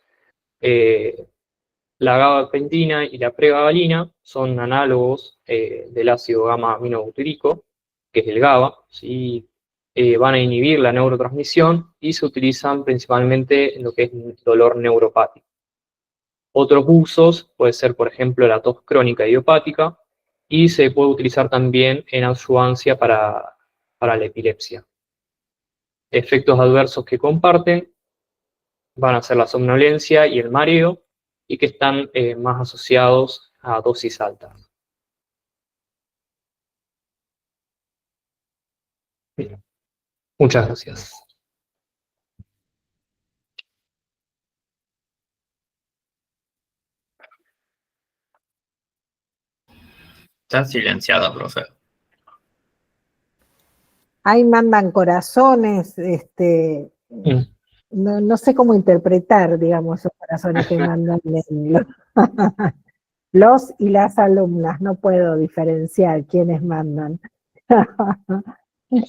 La gabapentina y la pregabalina son análogos del ácido gamma-aminobutírico, que es el GABA, ¿sí? Van a inhibir la neurotransmisión y se utilizan principalmente en lo que es dolor neuropático. Otros usos puede ser, por ejemplo, la tos crónica idiopática, y se puede utilizar también en adyuvancia para la epilepsia. Efectos adversos que comparten van a ser la somnolencia y el mareo, y que están más asociados a dosis altas. Bien. Muchas gracias.
Está silenciada, profe.
Ahí mandan corazones, no sé cómo interpretar, digamos, esos corazones que mandan los y las alumnas, no puedo diferenciar quiénes mandan.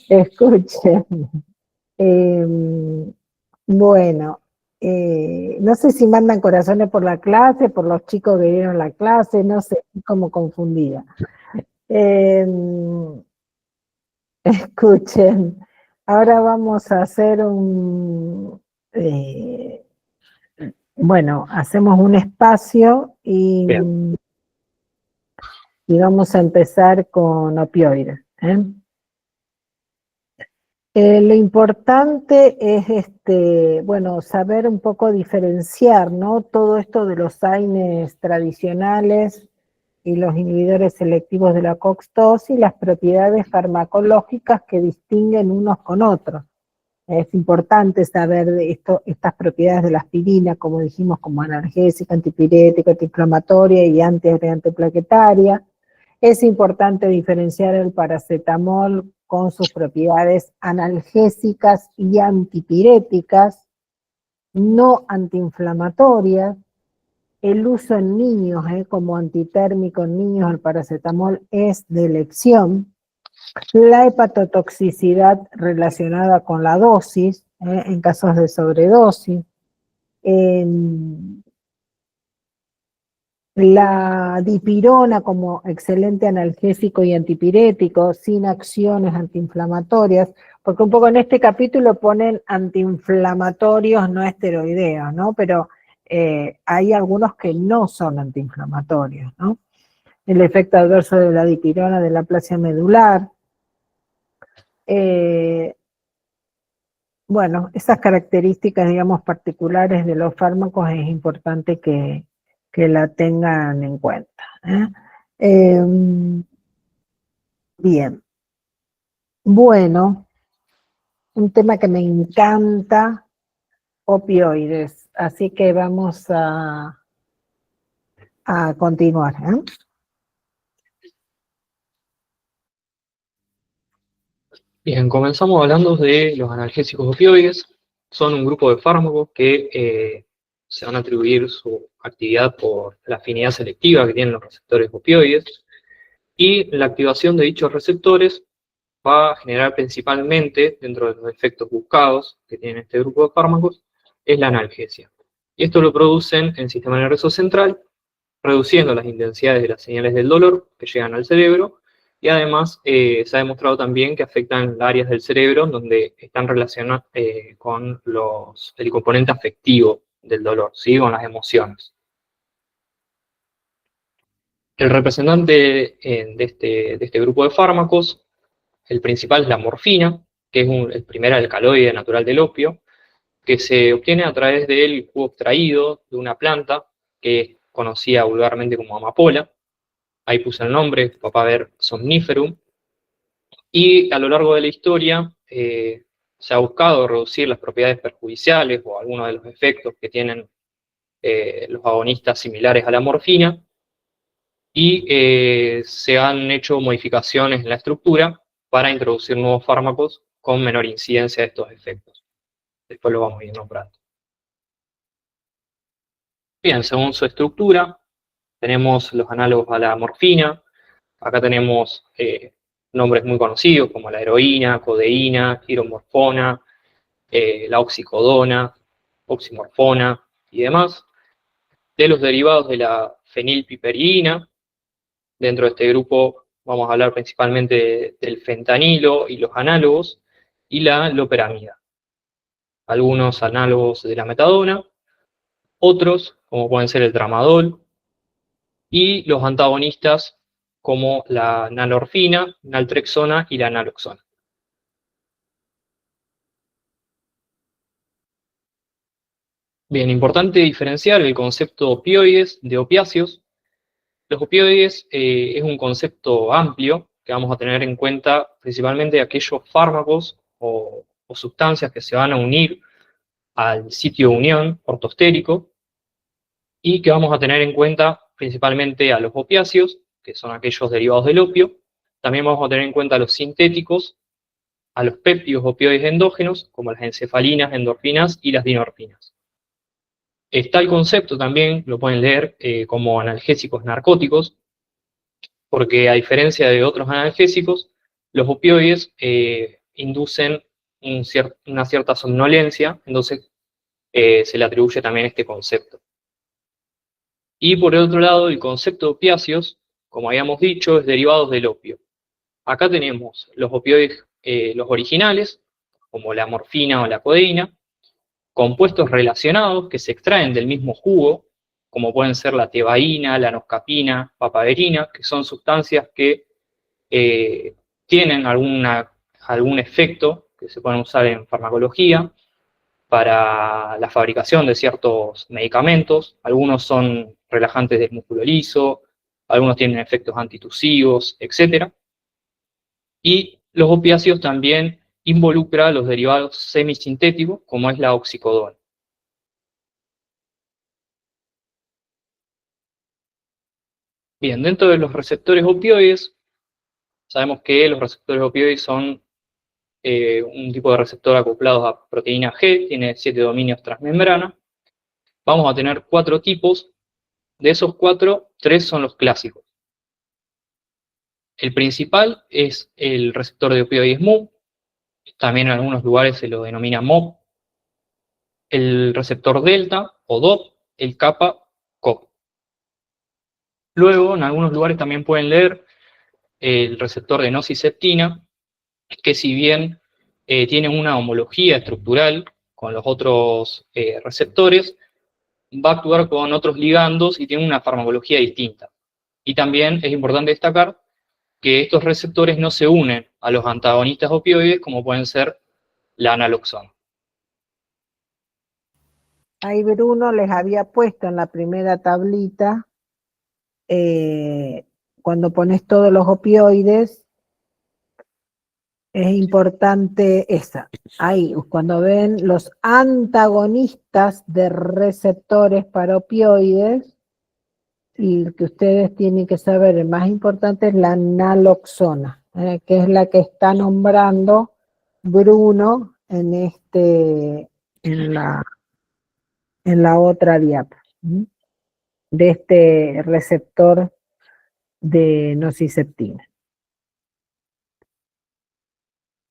Escuchen. Bueno, no sé si mandan corazones por la clase, por los chicos que vieron la clase, no sé, estoy como confundida. Escuchen, Ahora vamos a hacer bueno, hacemos un espacio
Bien.
y vamos a empezar con opioides. Lo importante es bueno, saber un poco diferenciar, ¿no? Todo esto de los AINES tradicionales y los inhibidores selectivos de la COX-2 y las propiedades farmacológicas que distinguen unos con otros. Es importante saber estas propiedades de la aspirina, como dijimos, como analgésica, antipirética, antiinflamatoria y antiagregante plaquetaria. Es importante diferenciar el paracetamol con sus propiedades analgésicas y antipiréticas, no antiinflamatorias. El uso en niños, como antitérmico en niños, el paracetamol es de elección. La hepatotoxicidad relacionada con la dosis, en casos de sobredosis. La dipirona como excelente analgésico y antipirético, sin acciones antiinflamatorias, porque un poco en este capítulo ponen antiinflamatorios no esteroideos, ¿no? Pero hay algunos que no son antiinflamatorios, ¿no? El efecto adverso de la dipirona de la aplasia medular. Bueno, esas características, digamos, particulares de los fármacos es importante que la tengan en cuenta. Bien. Bueno, un tema que me encanta, opioides. Así que vamos a continuar.
Bien, comenzamos hablando de los analgésicos opioides. Son un grupo de fármacos que se van a atribuir su actividad por la afinidad selectiva que tienen los receptores opioides. Y la activación de dichos receptores va a generar principalmente, dentro de los efectos buscados que tiene este grupo de fármacos, es la analgesia. Y esto lo producen en el sistema nervioso central, reduciendo las intensidades de las señales del dolor que llegan al cerebro, y además se ha demostrado también que afectan áreas del cerebro donde están relacionadas con el componente afectivo del dolor, ¿sí? Con las emociones. El representante de este grupo de fármacos, el principal es la morfina, que es el primer alcaloide natural del opio, que se obtiene a través del jugo extraído de una planta que es conocida vulgarmente como amapola. Ahí puse el nombre, Papaver somniferum, y a lo largo de la historia se ha buscado reducir las propiedades perjudiciales o algunos de los efectos que tienen los agonistas similares a la morfina, y se han hecho modificaciones en la estructura para introducir nuevos fármacos con menor incidencia de estos efectos. Después lo vamos a ir nombrando. Bien, según su estructura, tenemos los análogos a la morfina. Acá tenemos nombres muy conocidos como la heroína, codeína, hidromorfona, la oxicodona, oximorfona y demás. De los derivados de la fenilpiperidina, dentro de este grupo vamos a hablar principalmente del fentanilo y los análogos, y la loperamida. Algunos análogos de la metadona, otros, como pueden ser el tramadol, y los antagonistas como la nalorfina, naltrexona y la naloxona. Bien, importante diferenciar el concepto opioides de opiáceos. Los opioides es un concepto amplio que vamos a tener en cuenta principalmente aquellos fármacos o sustancias que se van a unir al sitio de unión ortostérico, y que vamos a tener en cuenta principalmente a los opiáceos, que son aquellos derivados del opio. También vamos a tener en cuenta a los sintéticos, a los péptidos opioides endógenos, como las encefalinas, endorfinas y las dinorfinas. Está el concepto también, lo pueden leer, como analgésicos narcóticos, porque a diferencia de otros analgésicos, los opioides inducen una cierta somnolencia, entonces se le atribuye también este concepto. Y por el otro lado, el concepto de opiáceos, como habíamos dicho, es derivados del opio. Acá tenemos los opioides, los originales, como la morfina o la codeína, compuestos relacionados que se extraen del mismo jugo, como pueden ser la tebaína, la noscapina, papaverina, que son sustancias que tienen algún efecto que se pueden usar en farmacología para la fabricación de ciertos medicamentos. Algunos son relajantes del músculo liso, algunos tienen efectos antitusivos, etc. Y los opiáceos también involucran los derivados semisintéticos, como es la oxicodona. Bien, dentro de los receptores opioides, sabemos que los receptores opioides son un tipo de receptor acoplado a proteína G, tiene 7 dominios transmembrana. Vamos a tener 4 tipos. De esos 4, 3 son los clásicos. El principal es el receptor de opioides mu, también en algunos lugares se lo denomina MOP. El receptor delta o DOP, el kappa COP. Luego, en algunos lugares también pueden leer el receptor de nociceptina, que si bien tiene una homología estructural con los otros receptores, va a actuar con otros ligandos y tiene una farmacología distinta. Y también es importante destacar que estos receptores no se unen a los antagonistas opioides como pueden ser la naloxona.
Ahí Bruno les había puesto en la primera tablita, cuando pones todos los opioides, es importante esa. Ahí, cuando ven los antagonistas de receptores para opioides, y que ustedes tienen que saber, el más importante es la naloxona, que es la que está nombrando Bruno en la otra diapo, de este receptor de nociceptina.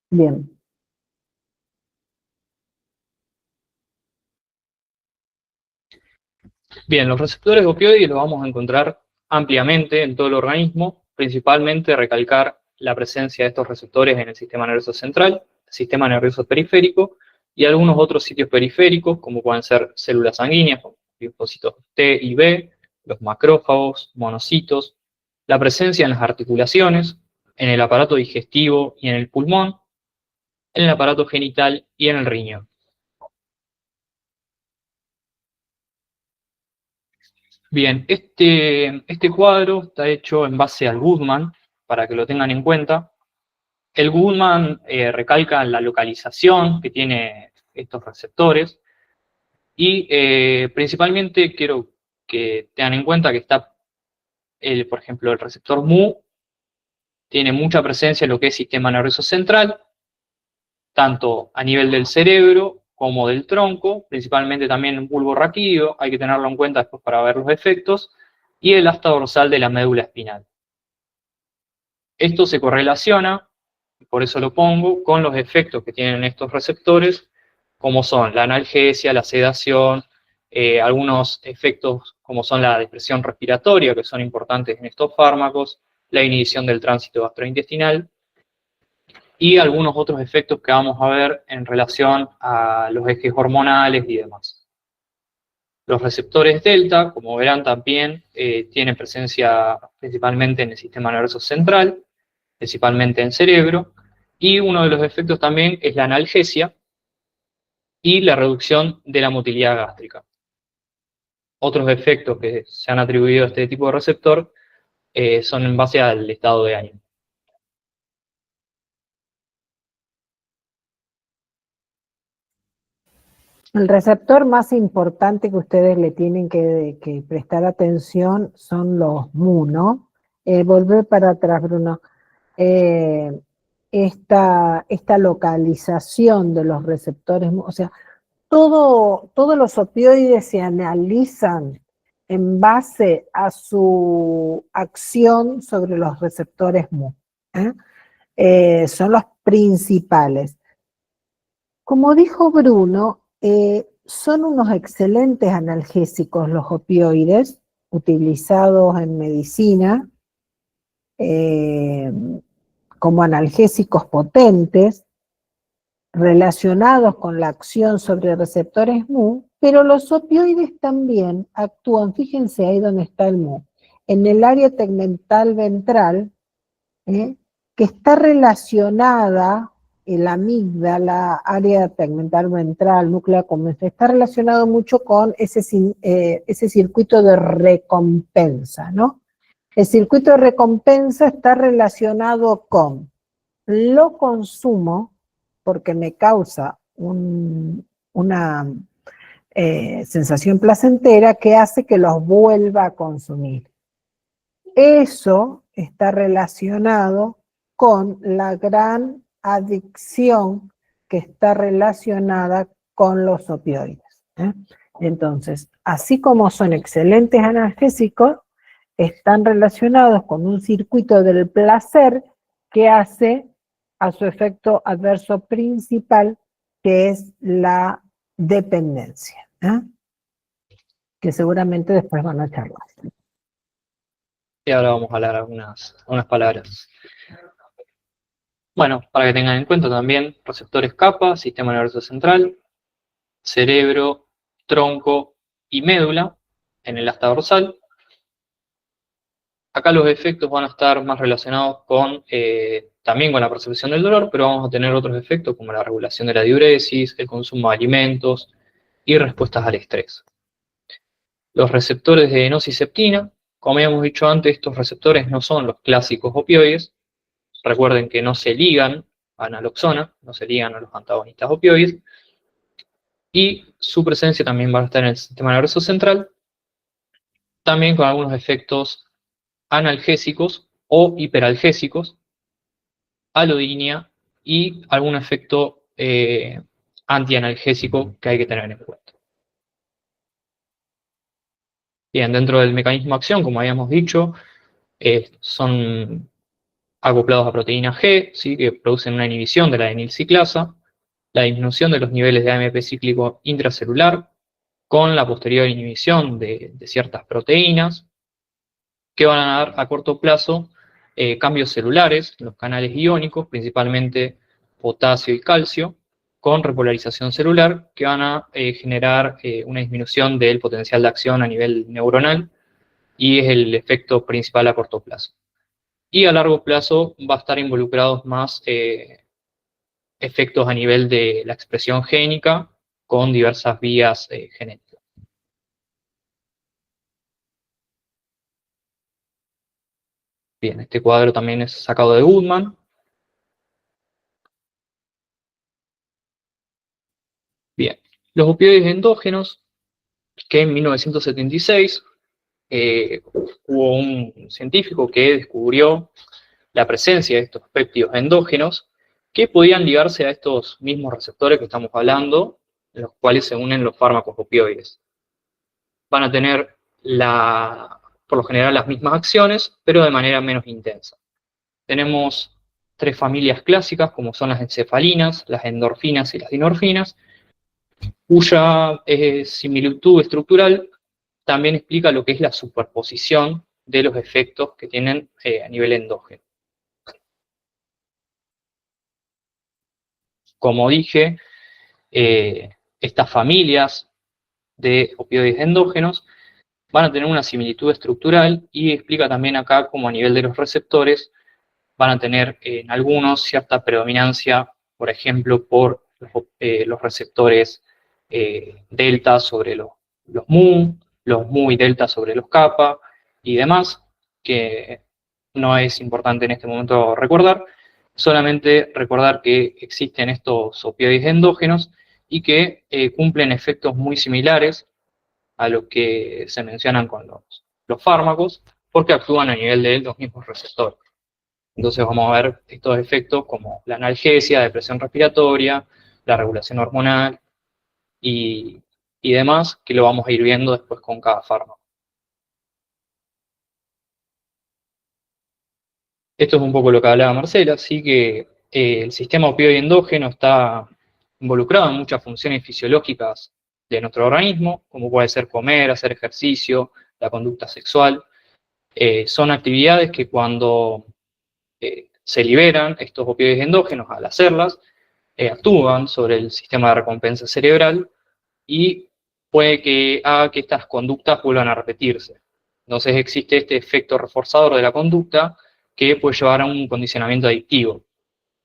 Bien.
Bien, los receptores opioides los vamos a encontrar ampliamente en todo el organismo, principalmente recalcar la presencia de estos receptores en el sistema nervioso central, el sistema nervioso periférico y algunos otros sitios periféricos, como pueden ser células sanguíneas, linfocitos T y B, los macrófagos, monocitos, la presencia en las articulaciones, en el aparato digestivo y en el pulmón, en el aparato genital y en el riñón. Bien, este cuadro está hecho en base al Goodman, para que lo tengan en cuenta. El Goodman recalca la localización que tiene estos receptores y principalmente quiero que tengan en cuenta que está, por ejemplo, el receptor mu tiene mucha presencia en lo que es sistema nervioso central, tanto a nivel del cerebro como del tronco, principalmente también en bulbo raquídeo, hay que tenerlo en cuenta después para ver los efectos, y el asta dorsal de la médula espinal. Esto se correlaciona, por eso lo pongo, con los efectos que tienen estos receptores, como son la analgesia, la sedación, algunos efectos como son la depresión respiratoria, que son importantes en estos fármacos, la inhibición del tránsito gastrointestinal, y algunos otros efectos que vamos a ver en relación a los ejes hormonales y demás. Los receptores delta, como verán también, tienen presencia principalmente en el sistema nervioso central, principalmente en cerebro, y uno de los efectos también es la analgesia y la reducción de la motilidad gástrica. Otros efectos que se han atribuido a este tipo de receptor son en base al estado de ánimo.
El receptor más importante que ustedes le tienen que prestar atención son los mu, ¿no? Volver para atrás, Bruno. Esta localización de los receptores, o sea, todos los opioides se analizan en base a su acción sobre los receptores mu. Son los principales. Como dijo Bruno, son unos excelentes analgésicos los opioides, utilizados en medicina como analgésicos potentes, relacionados con la acción sobre receptores mu, pero los opioides también actúan, fíjense ahí donde está el mu, en el área tegmental ventral, que está relacionada, el amígdala, área tegmental ventral, núcleo accumbens, está relacionado mucho con ese circuito de recompensa, ¿no? El circuito de recompensa está relacionado con lo consumo, porque me causa una sensación placentera que hace que los vuelva a consumir. Eso está relacionado con la gran adicción que está relacionada con los opioides. Entonces, así como son excelentes analgésicos, están relacionados con un circuito del placer que hace a su efecto adverso principal, que es la dependencia, que seguramente después van a charlar.
Y ahora vamos a hablar algunas palabras. Bueno, para que tengan en cuenta también, receptores kappa, sistema nervioso central, cerebro, tronco y médula en el asta dorsal. Acá los efectos van a estar más relacionados también con la percepción del dolor, pero vamos a tener otros efectos como la regulación de la diuresis, el consumo de alimentos y respuestas al estrés. Los receptores de nociceptina, como habíamos dicho antes, estos receptores no son los clásicos opioides. Recuerden que no se ligan a naloxona, no se ligan a los antagonistas opioides. Y su presencia también va a estar en el sistema nervioso central, también con algunos efectos analgésicos o hiperalgésicos, alodinia y algún efecto antianalgésico que hay que tener en cuenta. Bien, dentro del mecanismo de acción, como habíamos dicho, son acoplados a proteína G, ¿sí? Que producen una inhibición de la adenilciclasa, la disminución de los niveles de AMP cíclico intracelular, con la posterior inhibición de ciertas proteínas, que van a dar a corto plazo cambios celulares en los canales iónicos, principalmente potasio y calcio, con repolarización celular, que van a generar una disminución del potencial de acción a nivel neuronal, y es el efecto principal a corto plazo. Y a largo plazo va a estar involucrados más efectos a nivel de la expresión génica con diversas vías genéticas. Bien, este cuadro también es sacado de Goodman. Bien, los opioides endógenos, que en 1976 hubo un científico que descubrió la presencia de estos péptidos endógenos que podían ligarse a estos mismos receptores que estamos hablando, en los cuales se unen los fármacos opioides. Van a tener por lo general las mismas acciones, pero de manera menos intensa. Tenemos tres familias clásicas, como son las encefalinas, las endorfinas y las dinorfinas, cuya similitud estructural también explica lo que es la superposición de los efectos que tienen a nivel endógeno. Como dije, estas familias de opioides endógenos van a tener una similitud estructural y explica también acá cómo a nivel de los receptores van a tener en algunos cierta predominancia, por ejemplo, por los receptores delta sobre los mu y delta sobre los kappa y demás, que no es importante en este momento recordar, solamente recordar que existen estos opioides endógenos y que cumplen efectos muy similares a lo que se mencionan con los fármacos, porque actúan a nivel de los mismos receptores. Entonces vamos a ver estos efectos como la analgesia, depresión respiratoria, la regulación hormonal y demás, que lo vamos a ir viendo después con cada fármaco. Esto es un poco lo que hablaba Marcela, así que el sistema opioide endógeno está involucrado en muchas funciones fisiológicas de nuestro organismo, como puede ser comer, hacer ejercicio, la conducta sexual. Son actividades que cuando se liberan estos opioides endógenos al hacerlas, actúan sobre el sistema de recompensa cerebral y puede que haga que estas conductas vuelvan a repetirse. Entonces existe este efecto reforzador de la conducta que puede llevar a un condicionamiento adictivo.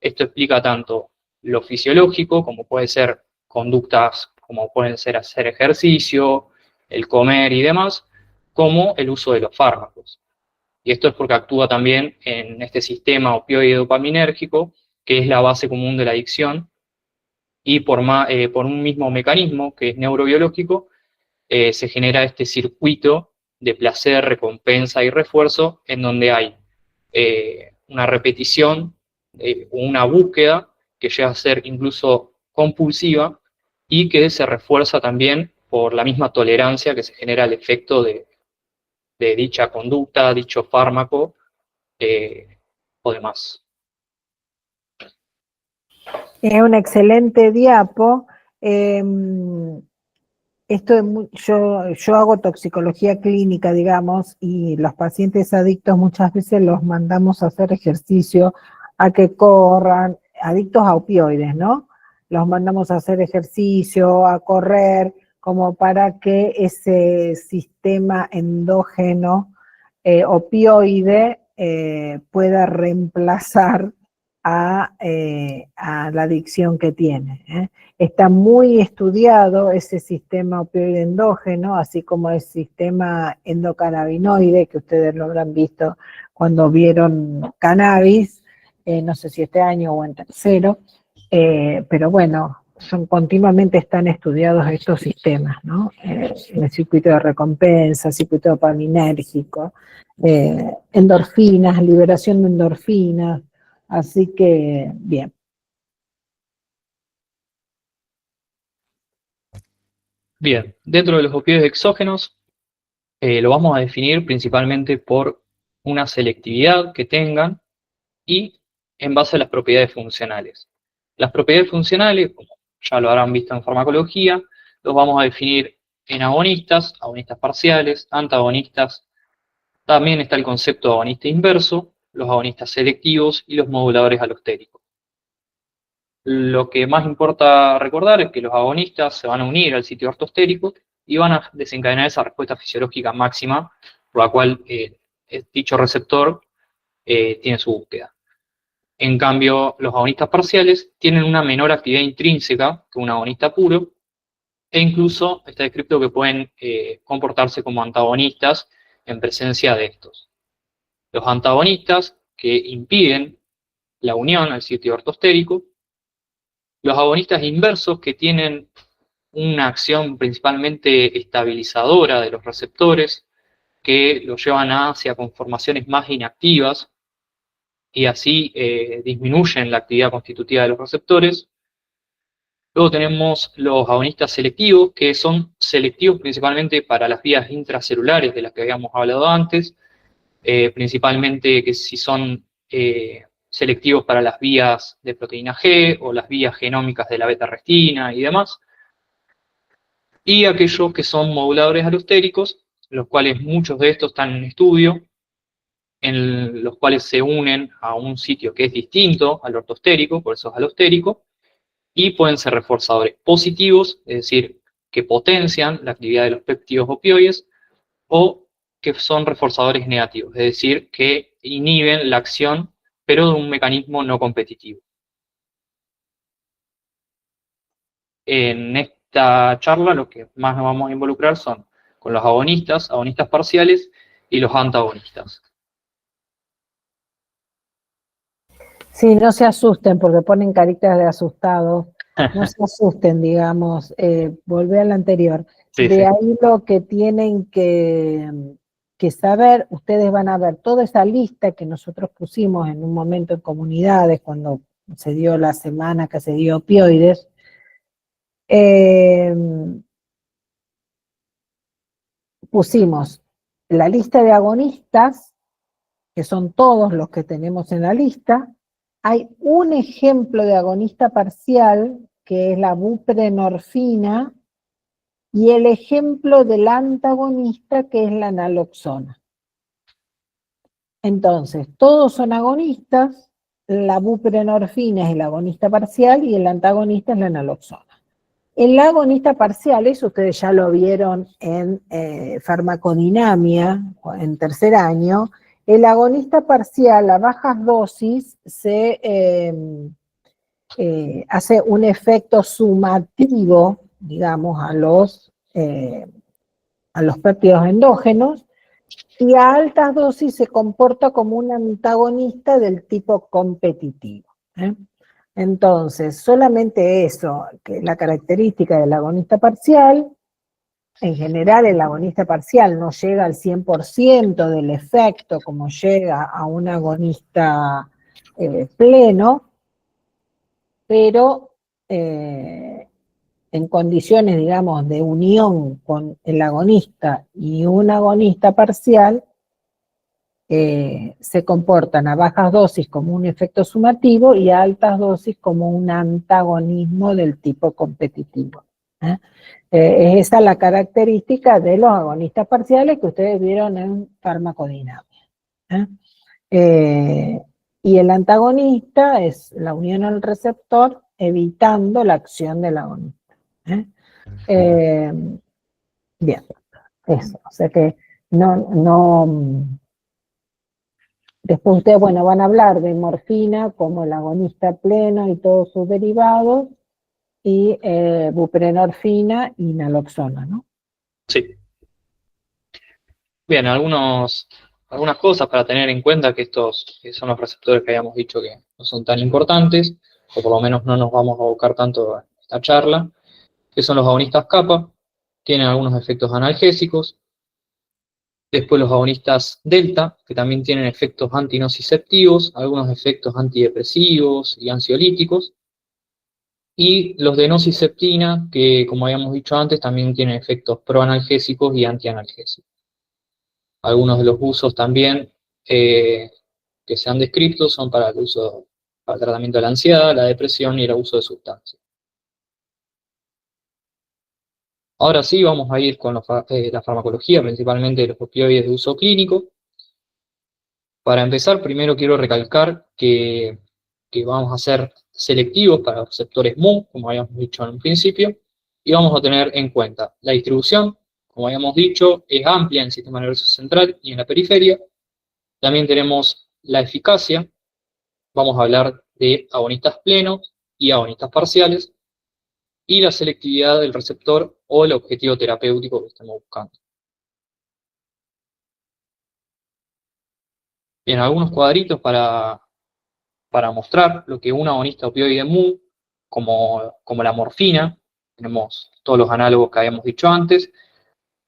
Esto explica tanto lo fisiológico, como puede ser conductas como pueden ser hacer ejercicio, el comer y demás, como el uso de los fármacos. Y esto es porque actúa también en este sistema opioide dopaminérgico, que es la base común de la adicción, y por un mismo mecanismo, que es neurobiológico, se genera este circuito de placer, recompensa y refuerzo, en donde hay una repetición o una búsqueda que llega a ser incluso compulsiva y que se refuerza también por la misma tolerancia que se genera al efecto de dicha conducta, dicho fármaco o demás.
Es una excelente diapo. Yo hago toxicología clínica, digamos, y los pacientes adictos muchas veces los mandamos a hacer ejercicio, a que corran, adictos a opioides, ¿no? Los mandamos a hacer ejercicio, a correr, como para que ese sistema endógeno opioide pueda reemplazar a la adicción que tiene, ¿eh? Está muy estudiado ese sistema opioide endógeno, así como el sistema endocannabinoide, que ustedes lo habrán visto cuando vieron cannabis, no sé si este año o en tercero, pero bueno, continuamente están estudiados estos sistemas, ¿no? El circuito de recompensa, circuito dopaminérgico, endorfinas, liberación de endorfinas, así que bien.
Bien, dentro de los opioides exógenos, lo vamos a definir principalmente por una selectividad que tengan y en base a las propiedades funcionales. Las propiedades funcionales, como ya lo habrán visto en farmacología, los vamos a definir en agonistas, agonistas parciales, antagonistas. También está el concepto de agonista inverso, los agonistas selectivos y los moduladores alostéricos. Lo que más importa recordar es que los agonistas se van a unir al sitio ortostérico y van a desencadenar esa respuesta fisiológica máxima por la cual dicho receptor tiene su búsqueda. En cambio, los agonistas parciales tienen una menor actividad intrínseca que un agonista puro e incluso está descrito que pueden comportarse como antagonistas en presencia de estos. Los antagonistas que impiden la unión al sitio ortostérico, los agonistas inversos que tienen una acción principalmente estabilizadora de los receptores, que los llevan hacia conformaciones más inactivas y así disminuyen la actividad constitutiva de los receptores. Luego tenemos los agonistas selectivos, que son selectivos principalmente para las vías intracelulares de las que habíamos hablado antes, principalmente que si son selectivos para las vías de proteína G o las vías genómicas de la beta-arrestina y demás. Y aquellos que son moduladores alostéricos, los cuales muchos de estos están en estudio, en los cuales se unen a un sitio que es distinto al ortostérico, por eso es alostérico, y pueden ser reforzadores positivos, es decir, que potencian la actividad de los péptidos opioides, o que son reforzadores negativos, es decir, que inhiben la acción, pero de un mecanismo no competitivo. En esta charla lo que más nos vamos a involucrar son con los agonistas, agonistas parciales y los antagonistas.
Sí, no se asusten porque ponen caritas de asustados. No se asusten, digamos, volvé al anterior.
Sí,
de
sí.
Ahí lo que tienen que saber, ustedes van a ver toda esa lista que nosotros pusimos en un momento en comunidades, cuando se dio la semana que se dio opioides. Pusimos la lista de agonistas, que son todos los que tenemos en la lista. Hay un ejemplo de agonista parcial, que es la buprenorfina, y el ejemplo del antagonista, que es la naloxona. Entonces, todos son agonistas, la buprenorfina es el agonista parcial y el antagonista es la naloxona. El agonista parcial, eso ustedes ya lo vieron en farmacodinamia, en tercer año. El agonista parcial a bajas dosis se hace un efecto sumativo, digamos, a los péptidos endógenos, y a altas dosis se comporta como un antagonista del tipo competitivo. Entonces, solamente eso, que la característica del agonista parcial, en general el agonista parcial no llega al 100% del efecto como llega a un agonista pleno, pero en condiciones, digamos, de unión con el agonista y un agonista parcial, se comportan a bajas dosis como un efecto sumativo y a altas dosis como un antagonismo del tipo competitivo. Es esa la característica de los agonistas parciales que ustedes vieron en farmacodinamia. Y el antagonista es la unión al receptor evitando la acción del agonista. Bien, eso, o sea que después ustedes, bueno, van a hablar de morfina como el agonista pleno y todos sus derivados, y buprenorfina y naloxona, ¿no?
Sí. Bien, algunas cosas para tener en cuenta, que estos son los receptores que habíamos dicho que no son tan importantes, o por lo menos no nos vamos a abocar tanto a esta charla, que son los agonistas kappa, tienen algunos efectos analgésicos. Después los agonistas delta, que también tienen efectos antinociceptivos, algunos efectos antidepresivos y ansiolíticos. Y los de nociceptina, que como habíamos dicho antes, también tienen efectos proanalgésicos y antianalgésicos. Algunos de los usos también que se han descrito son para el tratamiento de la ansiedad, la depresión y el abuso de sustancias. Ahora sí, vamos a ir con la farmacología, principalmente de los opioides de uso clínico. Para empezar, primero quiero recalcar que vamos a ser selectivos para los receptores Mu, como habíamos dicho en un principio, y vamos a tener en cuenta la distribución, como habíamos dicho, es amplia en el sistema nervioso central y en la periferia. También tenemos la eficacia, vamos a hablar de agonistas plenos y agonistas parciales, y la selectividad del receptor o el objetivo terapéutico que estamos buscando. Bien, algunos cuadritos para mostrar lo que un agonista opioide Mu, como la morfina, tenemos todos los análogos que habíamos dicho antes,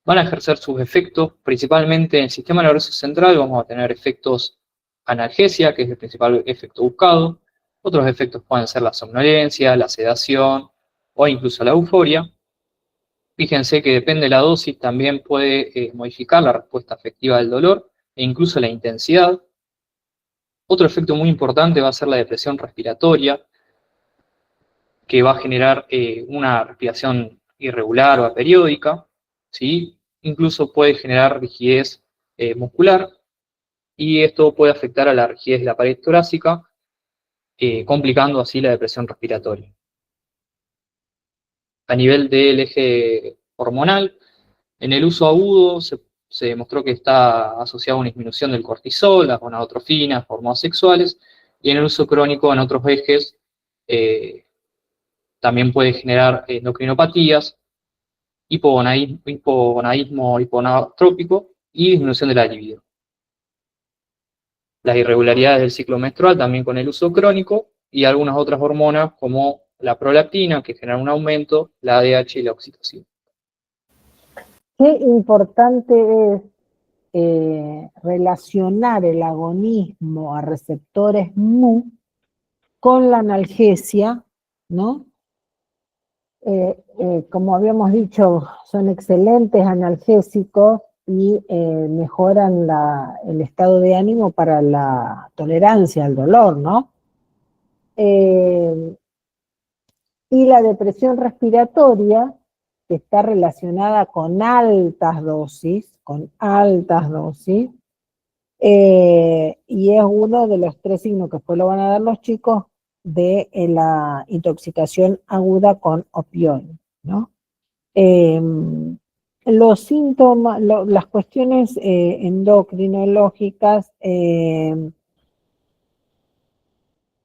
van a ejercer sus efectos principalmente en el sistema nervioso central. Vamos a tener efectos analgesia, que es el principal efecto buscado. Otros efectos pueden ser la somnolencia, la sedación o incluso la euforia. Fíjense que depende de la dosis, también puede modificar la respuesta afectiva del dolor e incluso la intensidad. Otro efecto muy importante va a ser la depresión respiratoria, que va a generar una respiración irregular o aperiódica, ¿sí? Incluso puede generar rigidez muscular, y esto puede afectar a la rigidez de la pared torácica, complicando así la depresión respiratoria. A nivel del eje hormonal, en el uso agudo se demostró que está asociado a una disminución del cortisol, las gonadotrofinas, hormonas sexuales, y en el uso crónico en otros ejes también puede generar endocrinopatías, hipogonadismo hiponatrópico y disminución de la libido. Las irregularidades del ciclo menstrual también con el uso crónico, y algunas otras hormonas como la prolactina, que genera un aumento, la ADH y la oxitocina.
Qué importante es relacionar el agonismo a receptores Mu con la analgesia, ¿no? Como habíamos dicho, son excelentes analgésicos y mejoran el estado de ánimo para la tolerancia al dolor, ¿no? Y la depresión respiratoria, que está relacionada con altas dosis, Y es uno de los 3 signos que después lo van a dar los chicos de la intoxicación aguda con opioides, ¿no? Los síntomas, las cuestiones endocrinológicas,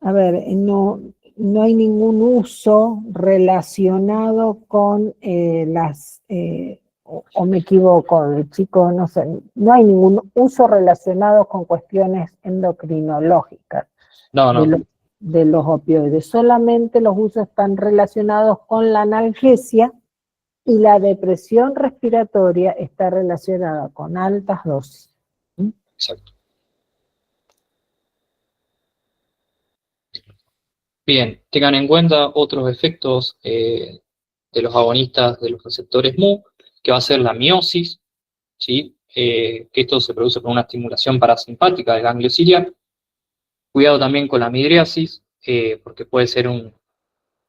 a ver, no hay ningún uso relacionado con o me equivoco, el chico, no sé, no hay ningún uso relacionado con cuestiones endocrinológicas
No,
de
no,
de los opioides, solamente los usos están relacionados con la analgesia y la depresión respiratoria está relacionada con altas dosis. ¿Mm?
exacto. Bien, tengan en cuenta otros efectos de los agonistas de los receptores Mu, que va a ser la miosis, ¿sí? Que esto se produce por una estimulación parasimpática del ganglio ciliar. Cuidado también con la midriasis, porque puede ser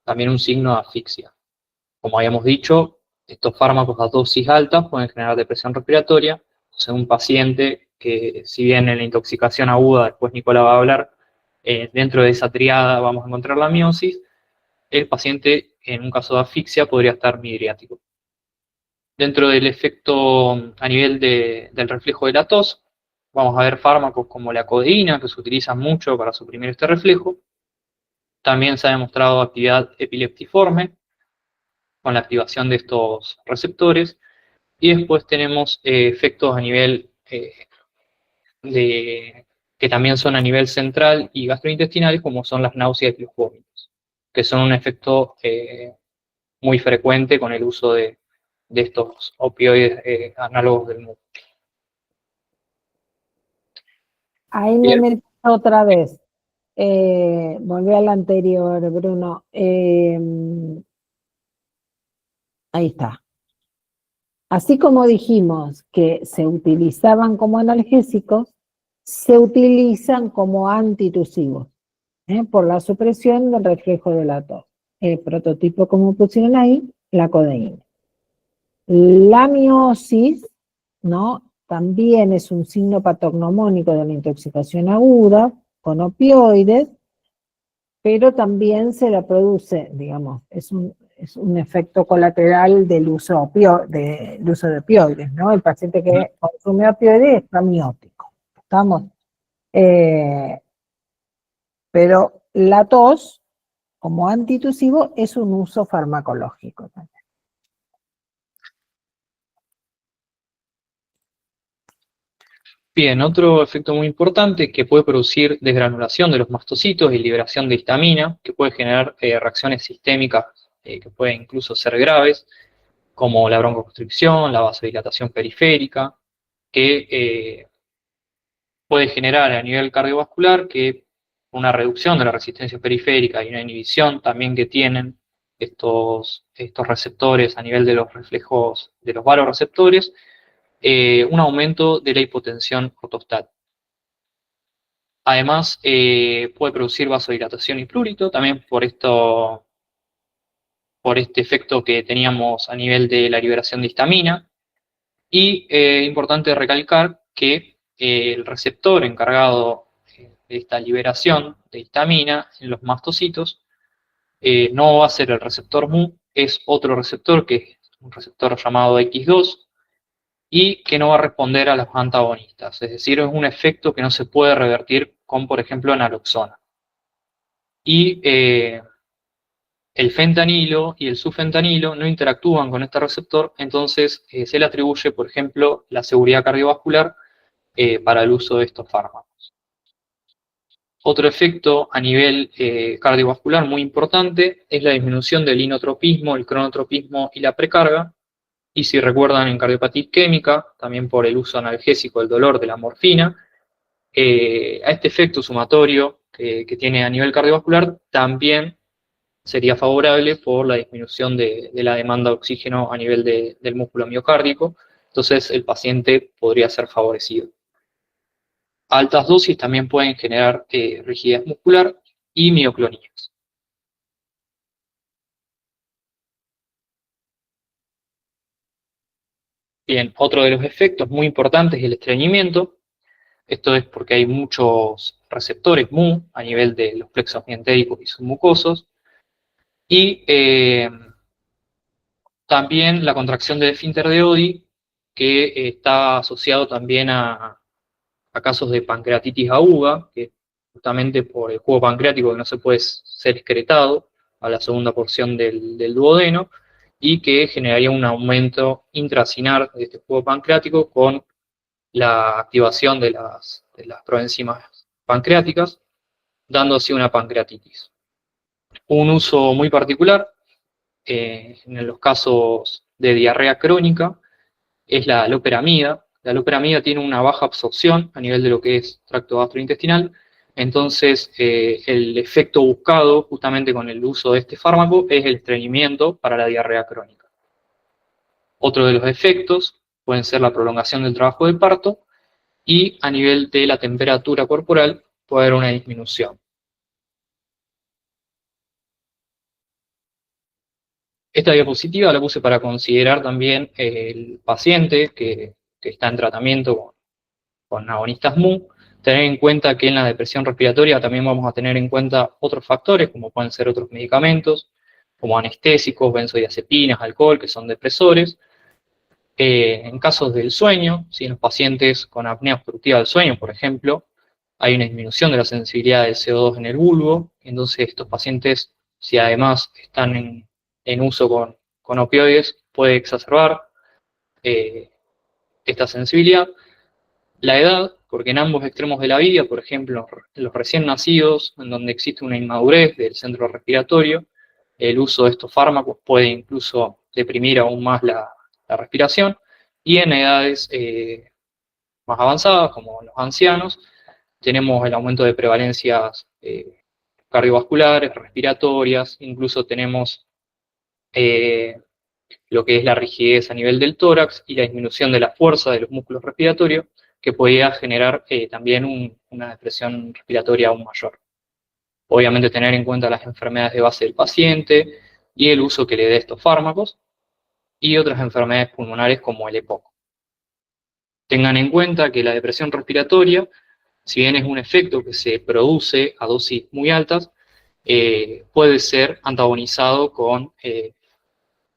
también un signo de asfixia. Como habíamos dicho, estos fármacos a dosis altas pueden generar depresión respiratoria. O un paciente que, si bien en la intoxicación aguda, después Nicola va a hablar, dentro de esa triada vamos a encontrar la miosis, el paciente en un caso de asfixia podría estar midriático. Dentro del efecto a nivel del reflejo de la tos, vamos a ver fármacos como la codeína, que se utilizan mucho para suprimir este reflejo. También se ha demostrado actividad epileptiforme con la activación de estos receptores. Y después tenemos efectos a nivel que también son a nivel central y gastrointestinales, como son las náuseas y los vómitos, que son un efecto muy frecuente con el uso de estos opioides análogos del mundo.
Ahí me
Bien,
meto otra vez. Volví al anterior, Bruno. Ahí está. Así como dijimos que se utilizaban como analgésicos, se utilizan como antitusivos, por la supresión del reflejo de la tos. El prototipo, como pusieron ahí, la codeína. La miosis, ¿no? También es un signo patognomónico de la intoxicación aguda con opioides, pero también se la produce, digamos, es un efecto colateral del uso, del uso de opioides, ¿no? El paciente que consume opioides está miótico, ¿estamos? Pero la tos, como antitusivo, es un uso farmacológico también.
bien, otro efecto muy importante es que puede producir desgranulación de los mastocitos y liberación de histamina, que puede generar reacciones sistémicas que pueden incluso ser graves, como la broncoconstricción, la vasodilatación periférica, que puede generar a nivel cardiovascular que una reducción de la resistencia periférica y una inhibición también que tienen estos receptores a nivel de los reflejos, de los vasoreceptores, un aumento de la hipotensión ortostática. Además, puede producir vasodilatación y prurito, también por este efecto que teníamos a nivel de la liberación de histamina. Y importante recalcar que el receptor encargado de esta liberación de histamina en los mastocitos no va a ser el receptor Mu, es otro receptor que es un receptor llamado X2 y que no va a responder a los antagonistas. Es decir, es un efecto que no se puede revertir con, por ejemplo, naloxona. Y el fentanilo y el sufentanilo no interactúan con este receptor, entonces se le atribuye, por ejemplo, la seguridad cardiovascular para el uso de estos fármacos. Otro efecto a nivel cardiovascular muy importante es la disminución del inotropismo, el cronotropismo y la precarga. Y si recuerdan en cardiopatía isquémica, también por el uso analgésico del dolor de la morfina, a este efecto sumatorio que tiene a nivel cardiovascular también sería favorable por la disminución de la demanda de oxígeno a nivel del músculo miocárdico. Entonces el paciente podría ser favorecido. Altas dosis también pueden generar rigidez muscular y mioclonías. Bien, otro de los efectos muy importantes es el estreñimiento. Esto es porque hay muchos receptores Mu a nivel de los plexos mientéricos y submucosos. Y también la contracción del esfínter de Oddi, que está asociado también a casos de pancreatitis aguda, que justamente por el jugo pancreático que no se puede ser excretado a la segunda porción del duodeno, y que generaría un aumento intracinar de este jugo pancreático con la activación de las proenzimas pancreáticas, dando así una pancreatitis. Un uso muy particular en los casos de diarrea crónica es la loperamida. La loperamida tiene una baja absorción a nivel de lo que es tracto gastrointestinal, entonces el efecto buscado justamente con el uso de este fármaco es el estreñimiento para la diarrea crónica. Otro de los efectos pueden ser la prolongación del trabajo de parto y a nivel de la temperatura corporal puede haber una disminución. Esta diapositiva la puse para considerar también el paciente que está en tratamiento con agonistas Mu, tener en cuenta que en la depresión respiratoria también vamos a tener en cuenta otros factores, como pueden ser otros medicamentos, como anestésicos, benzodiazepinas, alcohol, que son depresores. En casos del sueño, si en los pacientes con apnea obstructiva del sueño, por ejemplo, hay una disminución de la sensibilidad del CO2 en el bulbo, entonces estos pacientes, si además están en uso con opioides, puede exacerbar esta sensibilidad. La edad, porque en ambos extremos de la vida, por ejemplo, los recién nacidos, en donde existe una inmadurez del centro respiratorio, el uso de estos fármacos puede incluso deprimir aún más la respiración, y en edades más avanzadas, como los ancianos, tenemos el aumento de prevalencias cardiovasculares, respiratorias, incluso tenemos lo que es la rigidez a nivel del tórax y la disminución de la fuerza de los músculos respiratorios, que podría generar también una depresión respiratoria aún mayor. Obviamente tener en cuenta las enfermedades de base del paciente y el uso que le dé estos fármacos, y otras enfermedades pulmonares como el EPOC. Tengan en cuenta que la depresión respiratoria, si bien es un efecto que se produce a dosis muy altas, puede ser antagonizado con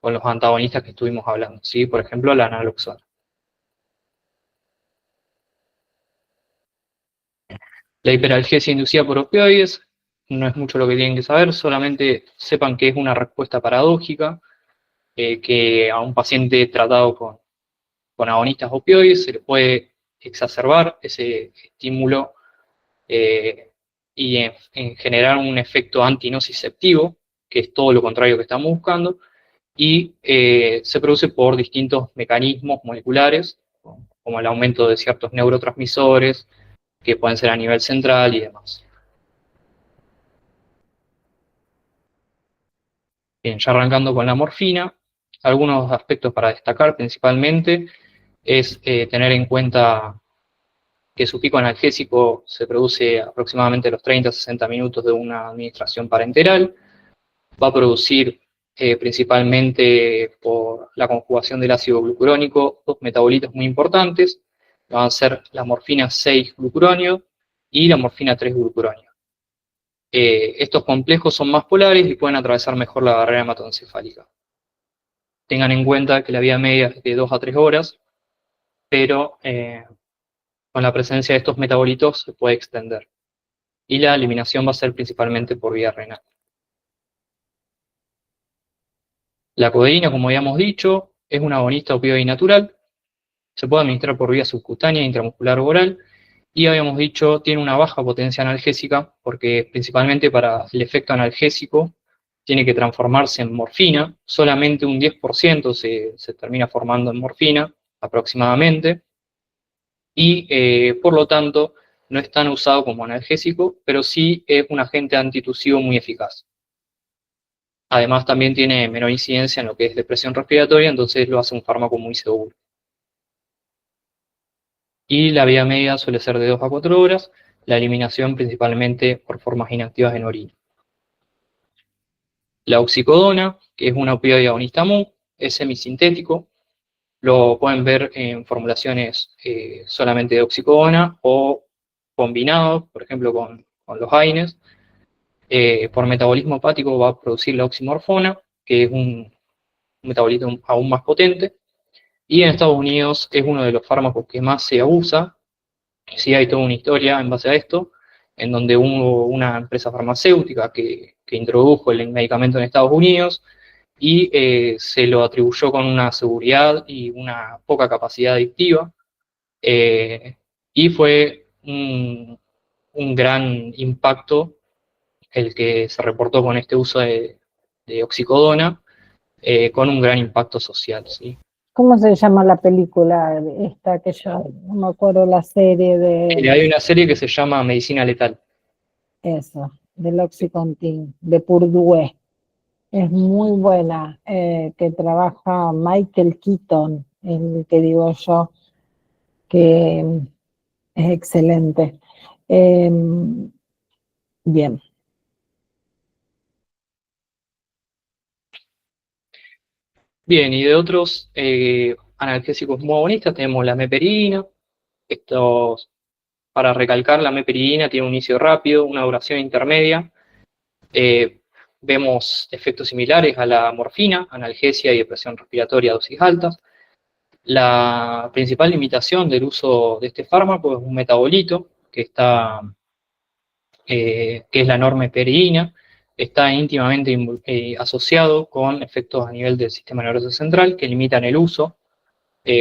los antagonistas que estuvimos hablando, ¿sí? Por ejemplo, la naloxona. La hiperalgesia inducida por opioides no es mucho lo que tienen que saber, solamente sepan que es una respuesta paradójica, que a un paciente tratado con agonistas opioides se le puede exacerbar ese estímulo y en generar un efecto antinociceptivo, que es todo lo contrario que estamos buscando, y se produce por distintos mecanismos moleculares, como el aumento de ciertos neurotransmisores, que pueden ser a nivel central y demás. Bien, ya arrancando con la morfina, algunos aspectos para destacar principalmente es tener en cuenta que su pico analgésico se produce aproximadamente a los 30 a 60 minutos de una administración parenteral. Va a producir principalmente por la conjugación del ácido glucurónico dos metabolitos muy importantes, van a ser la morfina 6-glucuronio y la morfina 3-glucuronio. Estos complejos son más polares y pueden atravesar mejor la barrera hematoencefálica. Tengan en cuenta que la vida media es de 2 a 3 horas, pero con la presencia de estos metabolitos se puede extender. Y la eliminación va a ser principalmente por vía renal. La codeína, como habíamos dicho, es un agonista opioide natural. Se puede administrar por vía subcutánea, intramuscular o oral. Y habíamos dicho, tiene una baja potencia analgésica, porque principalmente para el efecto analgésico tiene que transformarse en morfina. Solamente un 10% se termina formando en morfina, aproximadamente. Y por lo tanto, no es tan usado como analgésico, pero sí es un agente antitusivo muy eficaz. Además, también tiene menor incidencia en lo que es depresión respiratoria, entonces lo hace un fármaco muy seguro. Y la vida media suele ser de 2 a 4 horas, la eliminación principalmente por formas inactivas en orina. La oxicodona, que es una opioide agonista Mu, es semisintético, Lo pueden ver en formulaciones solamente de oxicodona o combinados, por ejemplo, con los AINES. Por metabolismo hepático va a producir la oximorfona, que es un metabolito aún más potente. Y en Estados Unidos es uno de los fármacos que más se abusa. Sí, hay toda una historia en base a esto, en donde hubo una empresa farmacéutica que introdujo el medicamento en Estados Unidos y se lo atribuyó con una seguridad y una poca capacidad adictiva. Y fue un gran impacto el que se reportó con este uso de oxicodona, con un gran impacto social, ¿sí?
¿Cómo se llama la película esta que yo no me acuerdo la serie
Hay una serie que se llama Medicina Letal.
eso, del Oxycontin, de Purdue? Es muy buena, que trabaja Michael Keaton, el que digo yo, que es excelente. Bien.
Bien, y de otros analgésicos muy agonistas tenemos la meperidina. Estos, para recalcar, la meperidina tiene un inicio rápido, una duración intermedia. Vemos efectos similares a la morfina, analgesia y depresión respiratoria a dosis altas. La principal limitación del uso de este fármaco es un metabolito que es la normeperidina. Está íntimamente asociado con efectos a nivel del sistema nervioso central que limitan el uso,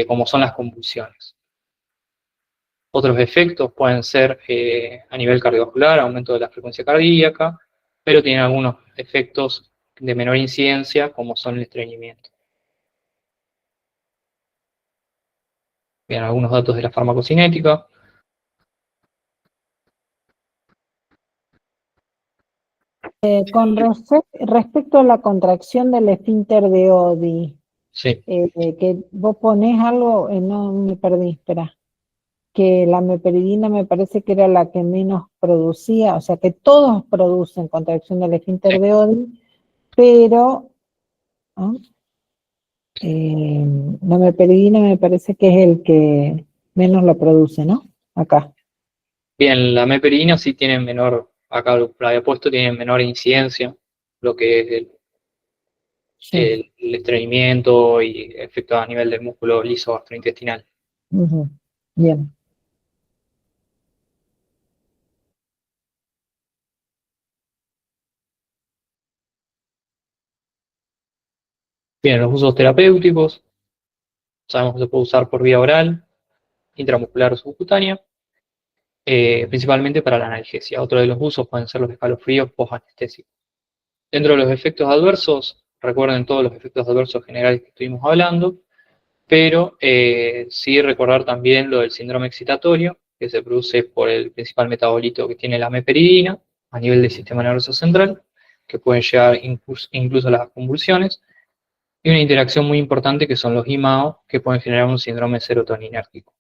como son las convulsiones. Otros efectos pueden ser a nivel cardiovascular, aumento de la frecuencia cardíaca, pero tienen algunos efectos de menor incidencia, como son el estreñimiento. Bien, algunos datos de la farmacocinética.
Con respecto a la contracción del esfínter de Oddi,
Sí,
que vos ponés algo, no me perdí, espera, que la meperidina me parece que era la que menos producía, o sea que todos producen contracción del esfínter
sí.
de Oddi, pero ¿no? La meperidina me parece que es el que menos lo produce, ¿no? Acá.
Bien, la meperidina sí tiene menor, acá lo había puesto, tiene menor incidencia, lo que es
Sí.
el estreñimiento y efectos a nivel del músculo liso gastrointestinal.
Ujú. Bien.
Bien, los usos terapéuticos, sabemos que se puede usar por vía oral, intramuscular o subcutánea, principalmente para la analgesia. Otro de los usos pueden ser los escalofríos post-anestésicos. Dentro de los efectos adversos, recuerden todos los efectos adversos generales que estuvimos hablando, pero sí recordar también lo del síndrome excitatorio, que se produce por el principal metabolito que tiene la meperidina a nivel del sistema nervioso central, que pueden llegar incluso a las convulsiones, y una interacción muy importante que son los IMAO, que pueden generar un síndrome serotoninérgico.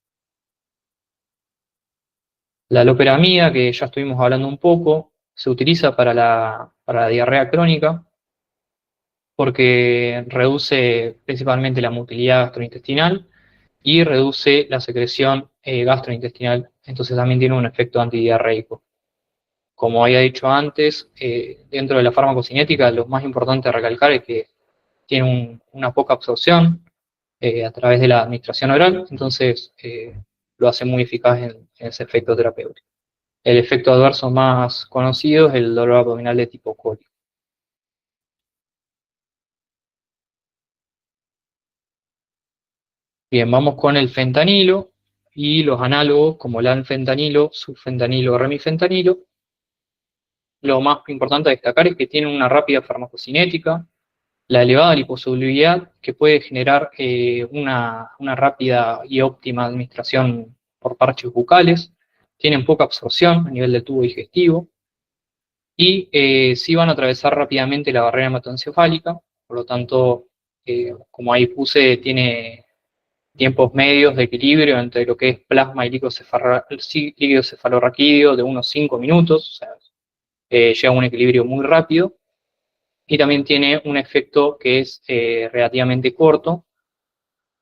La loperamida, que ya estuvimos hablando un poco, se utiliza para la diarrea crónica porque reduce principalmente la motilidad gastrointestinal y reduce la secreción gastrointestinal, entonces también tiene un efecto antidiarreico. Como había dicho antes, dentro de la farmacocinética lo más importante a recalcar es que tiene una poca absorción a través de la administración oral, entonces lo hace muy eficaz en ese efecto terapéutico. El efecto adverso más conocido es el dolor abdominal de tipo cólico. Bien, vamos con el fentanilo y los análogos como lanfentanilo, sulfentanilo o remifentanilo. Lo más importante a destacar es que tienen una rápida farmacocinética, la elevada liposolubilidad que puede generar una rápida y óptima administración por parches bucales, tienen poca absorción a nivel del tubo digestivo y sí van a atravesar rápidamente la barrera hematoencefálica, por lo tanto, como ahí puse, tiene tiempos medios de equilibrio entre lo que es plasma y líquido cefalorraquídeo de unos 5 minutos, o sea, llega a un equilibrio muy rápido, y también tiene un efecto que es relativamente corto,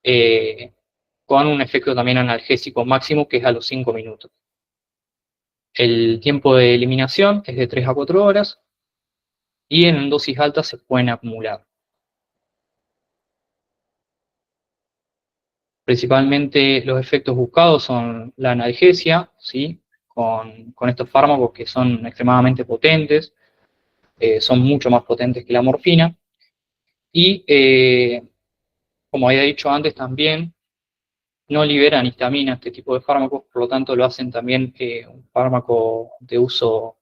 con un efecto también analgésico máximo que es a los 5 minutos. El tiempo de eliminación es de 3 a 4 horas y en dosis altas se pueden acumular. Principalmente los efectos buscados son la analgesia, ¿sí? Con estos fármacos que son extremadamente potentes, son mucho más potentes que la morfina. Y, como había dicho antes también, no liberan histamina este tipo de fármacos, por lo tanto lo hacen también un fármaco de uso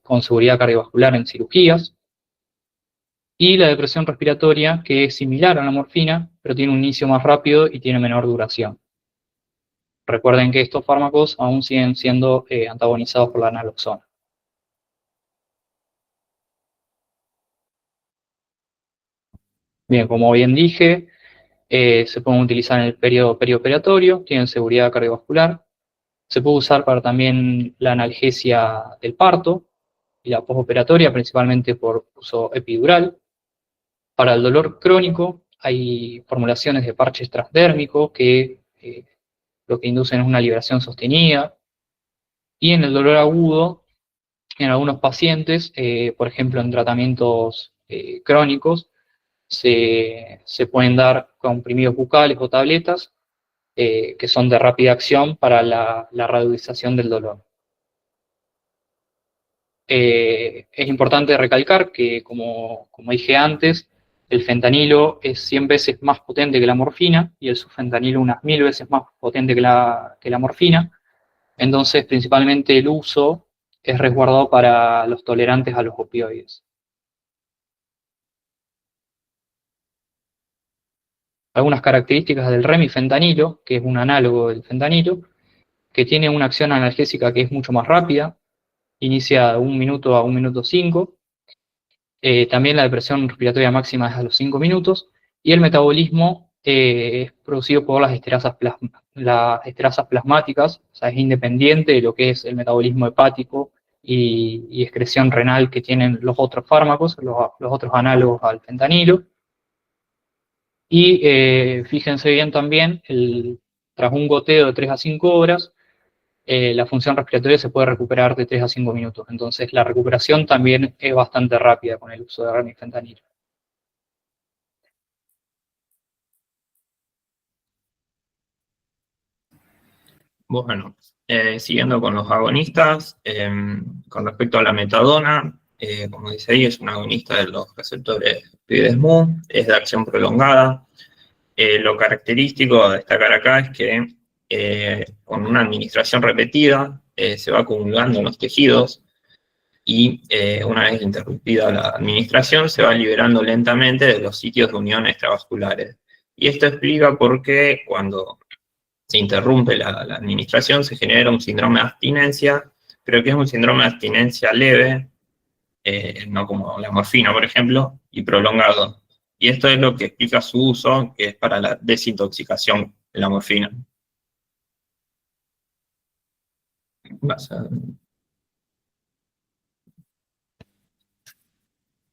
con seguridad cardiovascular en cirugías. Y la depresión respiratoria, que es similar a la morfina, pero tiene un inicio más rápido y tiene menor duración. Recuerden que estos fármacos aún siguen siendo antagonizados por la naloxona. Bien, como bien dije, se pueden utilizar en el periodo perioperatorio, tienen seguridad cardiovascular. Se puede usar para también la analgesia del parto y la postoperatoria, principalmente por uso epidural. Para el dolor crónico hay formulaciones de parches transdérmicos que lo que inducen es una liberación sostenida. Y en el dolor agudo, en algunos pacientes, por ejemplo en tratamientos crónicos, se pueden dar comprimidos bucales o tabletas que son de rápida acción para la reducición del dolor. Es importante recalcar que, como dije antes, el fentanilo es 100 veces más potente que la morfina y el sufentanilo unas 1000 veces más potente que la morfina. Entonces, principalmente el uso es resguardado para los tolerantes a los opioides. Algunas características del remifentanilo, que es un análogo del fentanilo, que tiene una acción analgésica que es mucho más rápida, inicia de 1 minuto a 1 minuto 5. También la depresión respiratoria máxima es a los 5 minutos, y el metabolismo es producido por las esterasas plasmáticas, o sea, es independiente de lo que es el metabolismo hepático y excreción renal que tienen los otros fármacos, los otros análogos al fentanilo. Y fíjense bien también, tras un goteo de 3 a 5 horas, la función respiratoria se puede recuperar de 3 a 5 minutos. Entonces la recuperación también es bastante rápida con el uso de remifentanilo.
Bueno, siguiendo con los agonistas, con respecto a la metadona, como dice ahí, es un agonista de los receptores PID-SMU, es de acción prolongada. Lo característico a destacar acá es que con una administración repetida se va acumulando en los tejidos y una vez interrumpida la administración se va liberando lentamente de los sitios de unión extravasculares. Y esto explica por qué cuando se interrumpe la administración se genera un síndrome de abstinencia, pero que es un síndrome de abstinencia leve, no como la morfina, por ejemplo, y prolongado. Y esto es lo que explica su uso, que es para la desintoxicación de la morfina.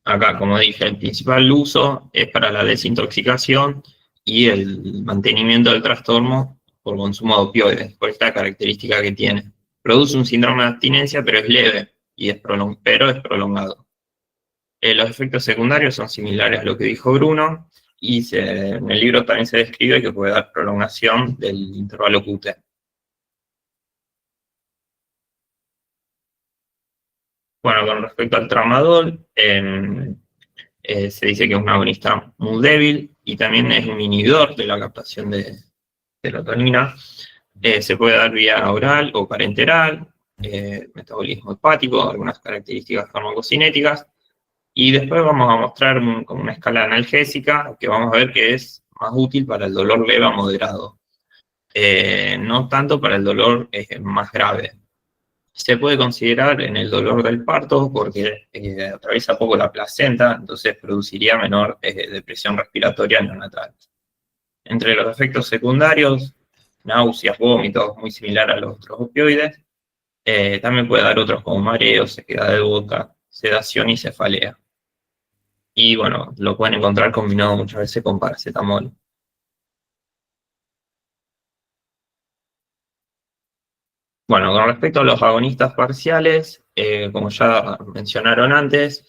Acá, como dije, el principal uso es para la desintoxicación y el mantenimiento del trastorno por consumo de opioides, por esta característica que tiene. Produce un síndrome de abstinencia, pero es leve, pero es prolongado. Los efectos secundarios son similares a lo que dijo Bruno, y en el libro también se describe que puede dar prolongación del intervalo QT. Bueno, con respecto al tramadol, se dice que es un agonista muy débil y también es un inhibidor de la captación de serotonina. Se puede dar vía oral o parenteral, metabolismo hepático, algunas características farmacocinéticas. Y después vamos a mostrar como una escala analgésica que vamos a ver que es más útil para el dolor leve a moderado. No tanto para el dolor más grave. Se puede considerar en el dolor del parto porque atraviesa poco la placenta, entonces produciría menor depresión respiratoria neonatal. Entre los efectos secundarios, náuseas, vómitos, muy similar a los otros opioides, también puede dar otros como mareo, sequedad de boca, sedación y cefalea. Y bueno, lo pueden encontrar combinado muchas veces con paracetamol. Bueno, con respecto a los agonistas parciales, como ya mencionaron antes,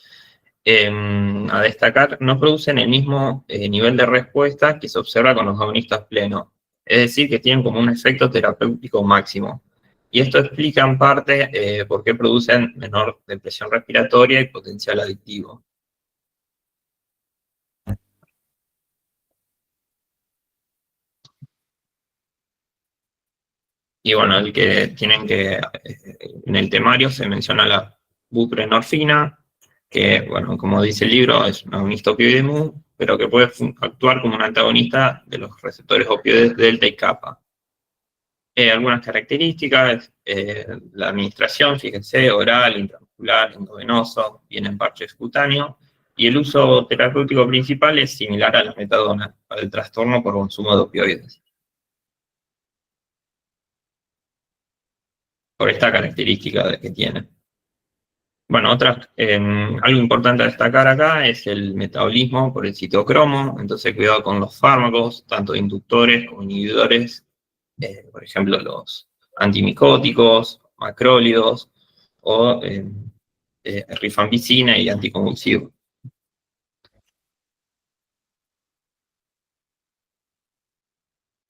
a destacar, no producen el mismo nivel de respuesta que se observa con los agonistas plenos. Es decir, que tienen como un efecto terapéutico máximo. Y esto explica en parte por qué producen menor depresión respiratoria y potencial adictivo. Y bueno, el que tienen que, en el temario se menciona la buprenorfina, que, bueno, como dice el libro, es un agonista opioide mu, pero que puede actuar como un antagonista de los receptores opioides delta y kappa. Algunas características, la administración, fíjense, oral, intramuscular, endovenoso, viene en parches cutáneos, y el uso terapéutico principal es similar a la metadona, para el trastorno por consumo de opioides. Por esta característica que tiene. Bueno, algo importante a destacar acá es el metabolismo por el citocromo, entonces cuidado con los fármacos, tanto inductores como inhibidores, por ejemplo los antimicóticos, macrólidos o rifampicina y anticonvulsivos.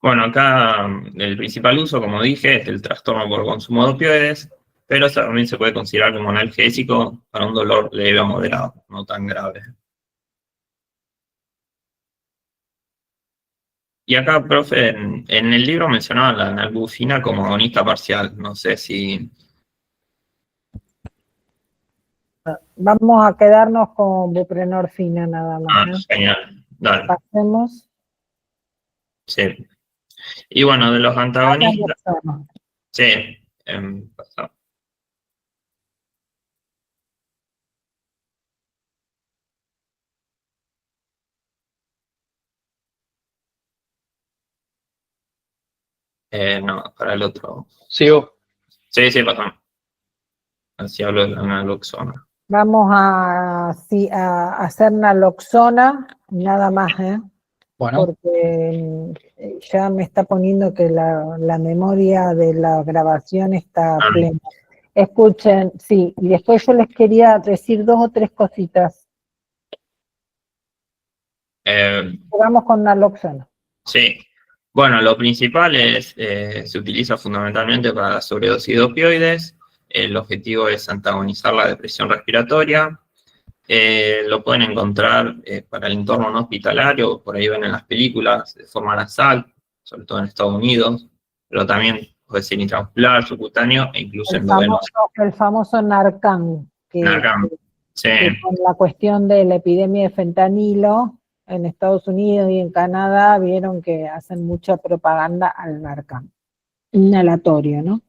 Bueno, acá el principal uso, como dije, es el trastorno por consumo de opioides, pero también se puede considerar como analgésico para un dolor leve a moderado, no tan grave. Y acá, profe, en el libro mencionaba la nalbufina como agonista parcial. No sé si...
Vamos a quedarnos con buprenorfina nada más.
Genial. Dale.
Pasemos.
Sí. Y bueno, de los antagonistas... Sí. Pasamos. No, para el otro.
¿Sigo?
Sí, pasamos. Así hablo de la naloxona.
Vamos a hacer naloxona, nada más,
Bueno.
porque ya me está poniendo que la memoria de la grabación está plena. Escuchen, sí, y después yo les quería decir 2 o 3 cositas. Vamos con naloxona.
Sí. Bueno, lo principal es, se utiliza fundamentalmente para la sobredosis de opioides. El objetivo es antagonizar la depresión respiratoria. Lo pueden encontrar para el entorno no hospitalario, por ahí ven en las películas, de forma nasal, sobre todo en Estados Unidos, pero también puede ser intramuscular, subcutáneo e incluso endovenoso.
El famoso Narcan,
Narcan, sí.
que con la cuestión de la epidemia de fentanilo en Estados Unidos y en Canadá vieron que hacen mucha propaganda al Narcan, inhalatorio, ¿no?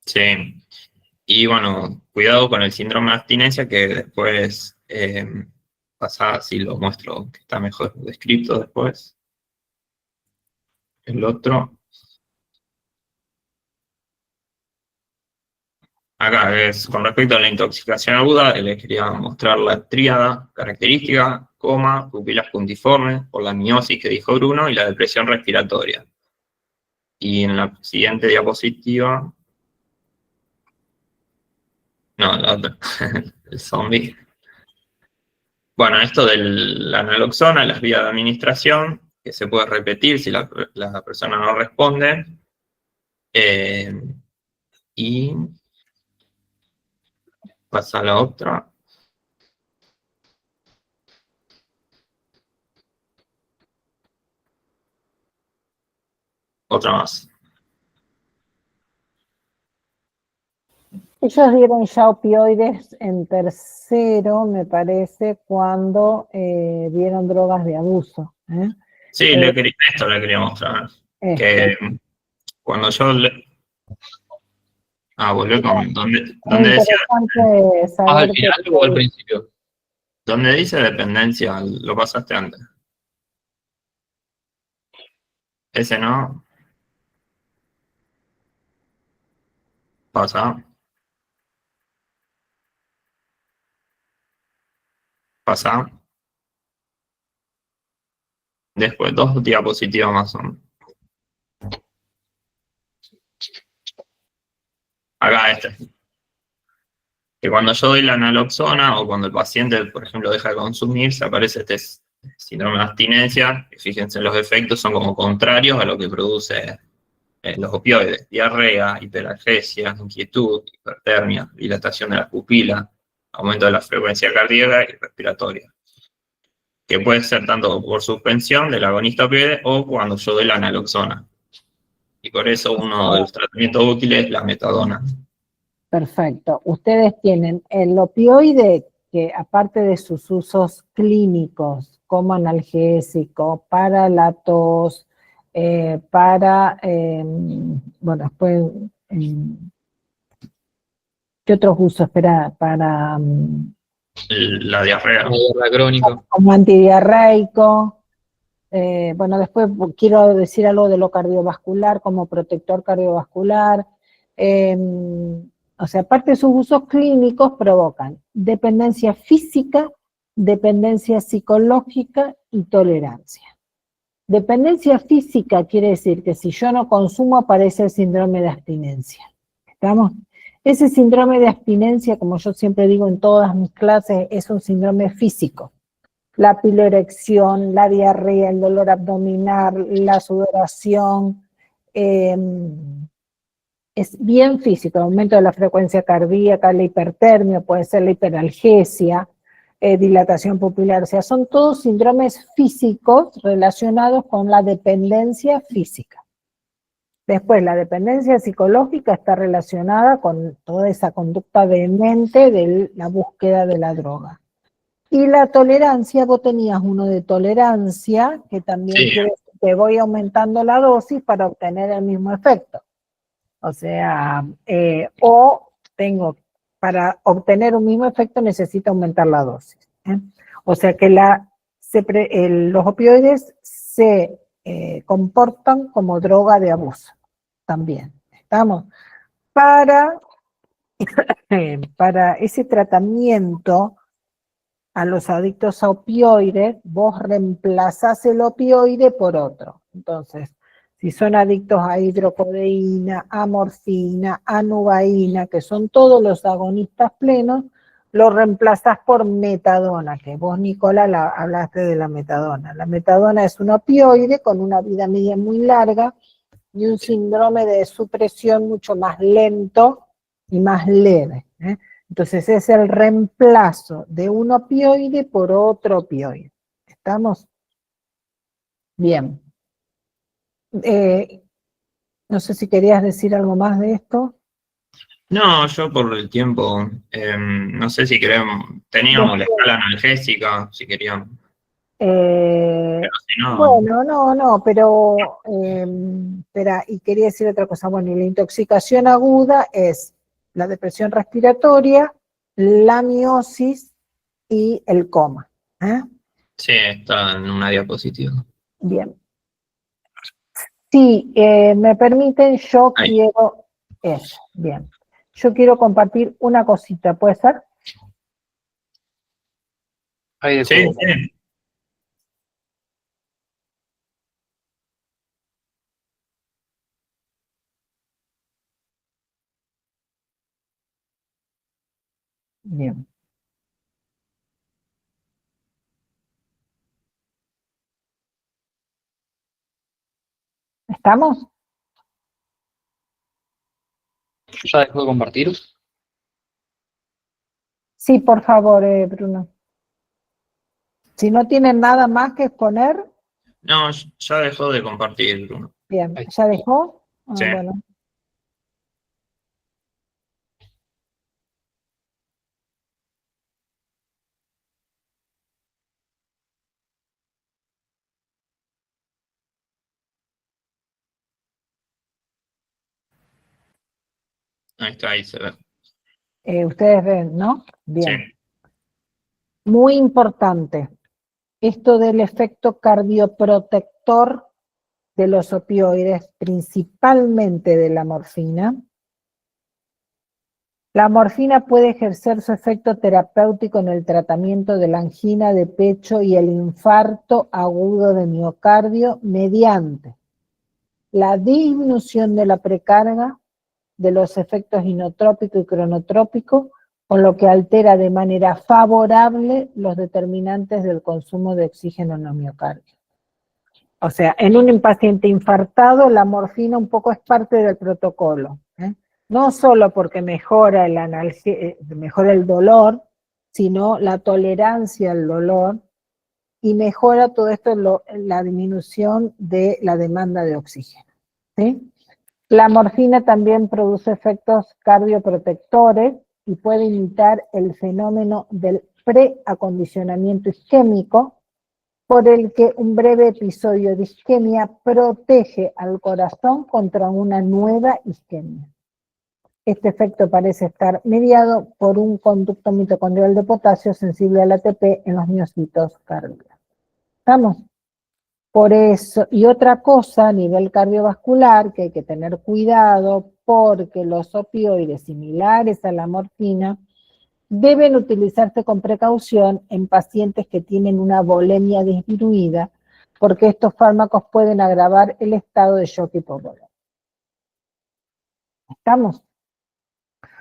Sí. Y bueno, cuidado con el síndrome de abstinencia, que después pasa, si lo muestro, que está mejor descrito después. El otro. Acá es con respecto a la intoxicación aguda, les quería mostrar la tríada característica, coma, pupilas puntiformes, por la miosis que dijo Bruno, y la depresión respiratoria. Y en la siguiente diapositiva, no, la otra, el zombie. Bueno, esto de la naloxona, las vías de administración, que se puede repetir si la persona no responde. Y pasa a la otra. Otra más.
Ellos dieron ya opioides en tercero, me parece, cuando dieron drogas de abuso.
Sí, esto le quería mostrar. Que cuando yo... volvió con... ¿Dónde decía?
¿Al final o al principio?
Donde dice dependencia, lo pasaste antes. Ese no. Pasa. Pasa. Después, 2 diapositivas más son. Acá que cuando yo doy la naloxona o cuando el paciente, por ejemplo, deja de consumir, se aparece este síndrome de abstinencia, que fíjense, los efectos son como contrarios a lo que produce los opioides: diarrea, hiperalgesia, inquietud, hipertermia, dilatación de la pupila, aumento de la frecuencia cardíaca y respiratoria, que puede ser tanto por suspensión del agonista opioide o cuando yo doy la naloxona. Y por eso uno de los tratamientos útiles es la metadona.
Perfecto. Ustedes tienen el opioide, que aparte de sus usos clínicos como analgésico, para la tos, bueno, después, ¿qué otros usos? Espera, para
La diarrea.
La diarrea crónica.
como antidiarreico. Bueno, después quiero decir algo de lo cardiovascular, como protector cardiovascular. O sea, aparte de sus usos clínicos, provocan dependencia física, dependencia psicológica y tolerancia. Dependencia física quiere decir que si yo no consumo aparece el síndrome de abstinencia. ¿Estamos? Ese síndrome de abstinencia, como yo siempre digo en todas mis clases, es un síndrome físico. La piloerección, la diarrea, el dolor abdominal, la sudoración, es bien físico, el aumento de la frecuencia cardíaca, la hipertermia, puede ser la hiperalgesia, dilatación pupilar, o sea, son todos síndromes físicos relacionados con la dependencia física. Después, la dependencia psicológica está relacionada con toda esa conducta vehemente de la búsqueda de la droga. Y la tolerancia, vos tenías uno de tolerancia, que también
Sí.
quiere decir que voy aumentando la dosis para obtener el mismo efecto. O sea, para obtener un mismo efecto necesito aumentar la dosis. O sea que los opioides se comportan como droga de abuso también. ¿Estamos? Para ese tratamiento a los adictos a opioides, vos reemplazás el opioide por otro. Entonces, si son adictos a hidrocodeína, a morfina, a nubaína, que son todos los agonistas plenos, lo reemplazás por metadona, que vos, Nicola, hablaste de la metadona. La metadona es un opioide con una vida media muy larga y un síndrome de supresión mucho más lento y más leve. Entonces es el reemplazo de un opioide por otro opioide. ¿Estamos? Bien. No sé si querías decir algo más de esto.
No, yo por el tiempo, no sé si queremos, teníamos la escala analgésica, si querían. Pero si no,
Bueno, no, pero espera, y quería decir otra cosa. Bueno, y la intoxicación aguda es la depresión respiratoria, la miosis y el coma.
sí, está en una diapositiva.
Bien. Si me permiten, yo
Ahí.
quiero eso. Bien. Yo quiero compartir una cosita, ¿puede ser?
Ahí de
Sí,
juego.
sí.
Bien. ¿Estamos?
¿Ya dejó de compartir?
Sí, por favor, Bruno. Si no tienen nada más que exponer,
No, ya dejó de compartir, Bruno.
bien.
Ahí.
¿Ya dejó?
Sí.
Bueno.
Ahí está, ahí se ve.
Ustedes ven, ¿no? Bien.
Sí.
Muy importante. Esto del efecto cardioprotector de los opioides, principalmente de la morfina. La morfina puede ejercer su efecto terapéutico en el tratamiento de la angina de pecho y el infarto agudo de miocardio mediante la disminución de la precarga, de los efectos inotrópico y cronotrópico, con lo que altera de manera favorable los determinantes del consumo de oxígeno en los miocardios. O sea, en un paciente infartado, la morfina un poco es parte del protocolo, ¿eh? No solo porque mejora mejora el dolor, sino la tolerancia al dolor, y mejora todo esto la disminución de la demanda de oxígeno, ¿sí? La morfina también produce efectos cardioprotectores y puede imitar el fenómeno del preacondicionamiento isquémico, por el que un breve episodio de isquemia protege al corazón contra una nueva isquemia. Este efecto parece estar mediado por un conducto mitocondrial de potasio sensible al ATP en los miocitos cardíacos. ¿Estamos? Por eso, y otra cosa a nivel cardiovascular que hay que tener cuidado, porque los opioides similares a la morfina deben utilizarse con precaución en pacientes que tienen una volemia disminuida, porque estos fármacos pueden agravar el estado de shock hipovolémico. ¿Estamos?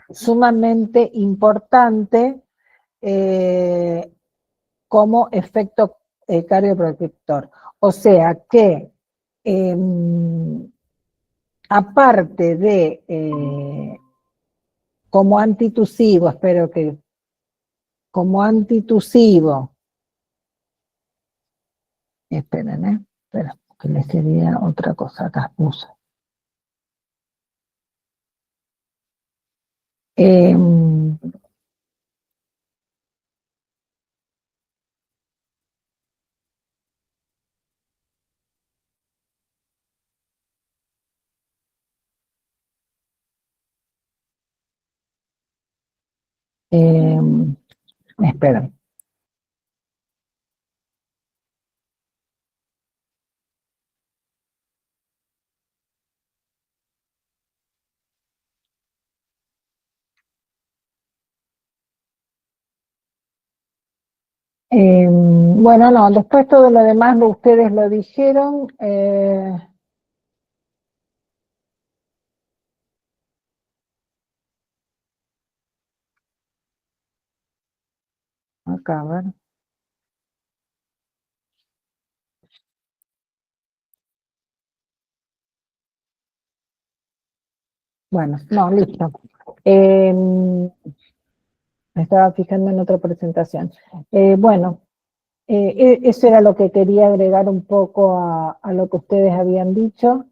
Sumamente importante como efecto cardioprotector. O sea que, aparte de como antitusivo, como antitusivo, esperen, que les quería otra cosa acá, puse. Esperen. Bueno, no, después todo lo demás ustedes lo dijeron. Acá, a ver. Bueno, no, listo. Me estaba fijando en otra presentación. Bueno, eso era lo que quería agregar un poco a lo que ustedes habían dicho.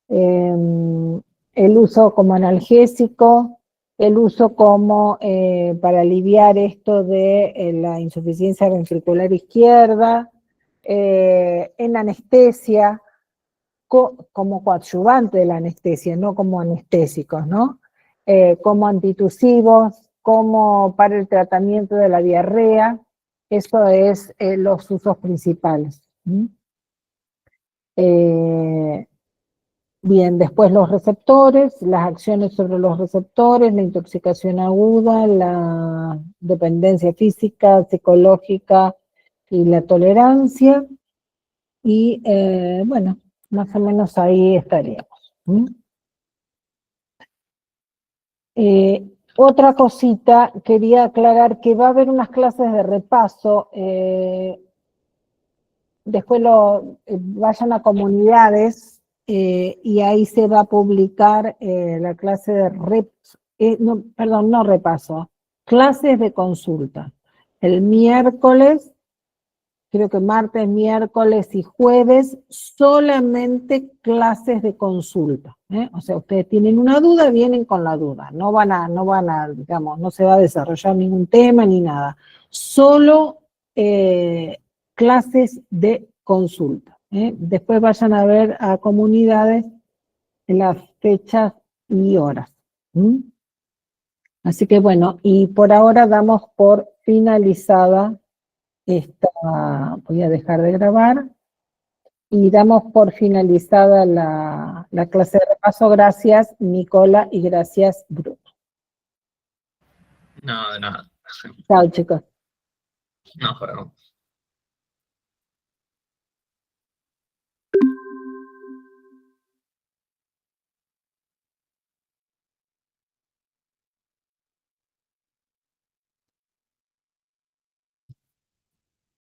El uso como analgésico, el uso como para aliviar esto de la insuficiencia ventricular izquierda, en anestesia, como coadyuvante de la anestesia, no como anestésicos, ¿no? Como antitusivos, como para el tratamiento de la diarrea. Eso es los usos principales. Bien, después los receptores, las acciones sobre los receptores, la intoxicación aguda, la dependencia física, psicológica y la tolerancia. Y bueno, más o menos ahí estaríamos. Otra cosita, quería aclarar que va a haber unas clases de repaso, después vayan a comunidades y ahí se va a publicar la clase de no repaso, clases de consulta. El miércoles, creo que martes, miércoles y jueves, solamente clases de consulta. O sea, ustedes tienen una duda, vienen con la duda. No van a, digamos, no se va a desarrollar ningún tema ni nada. Solo clases de consulta. Después vayan a ver a comunidades en las fechas y horas. Así que bueno, y por ahora damos por finalizada voy a dejar de grabar, y damos por finalizada la clase de repaso. Gracias, Nicola, y gracias, Bruno.
No, de nada.
Chao, chicos.
Nos vemos.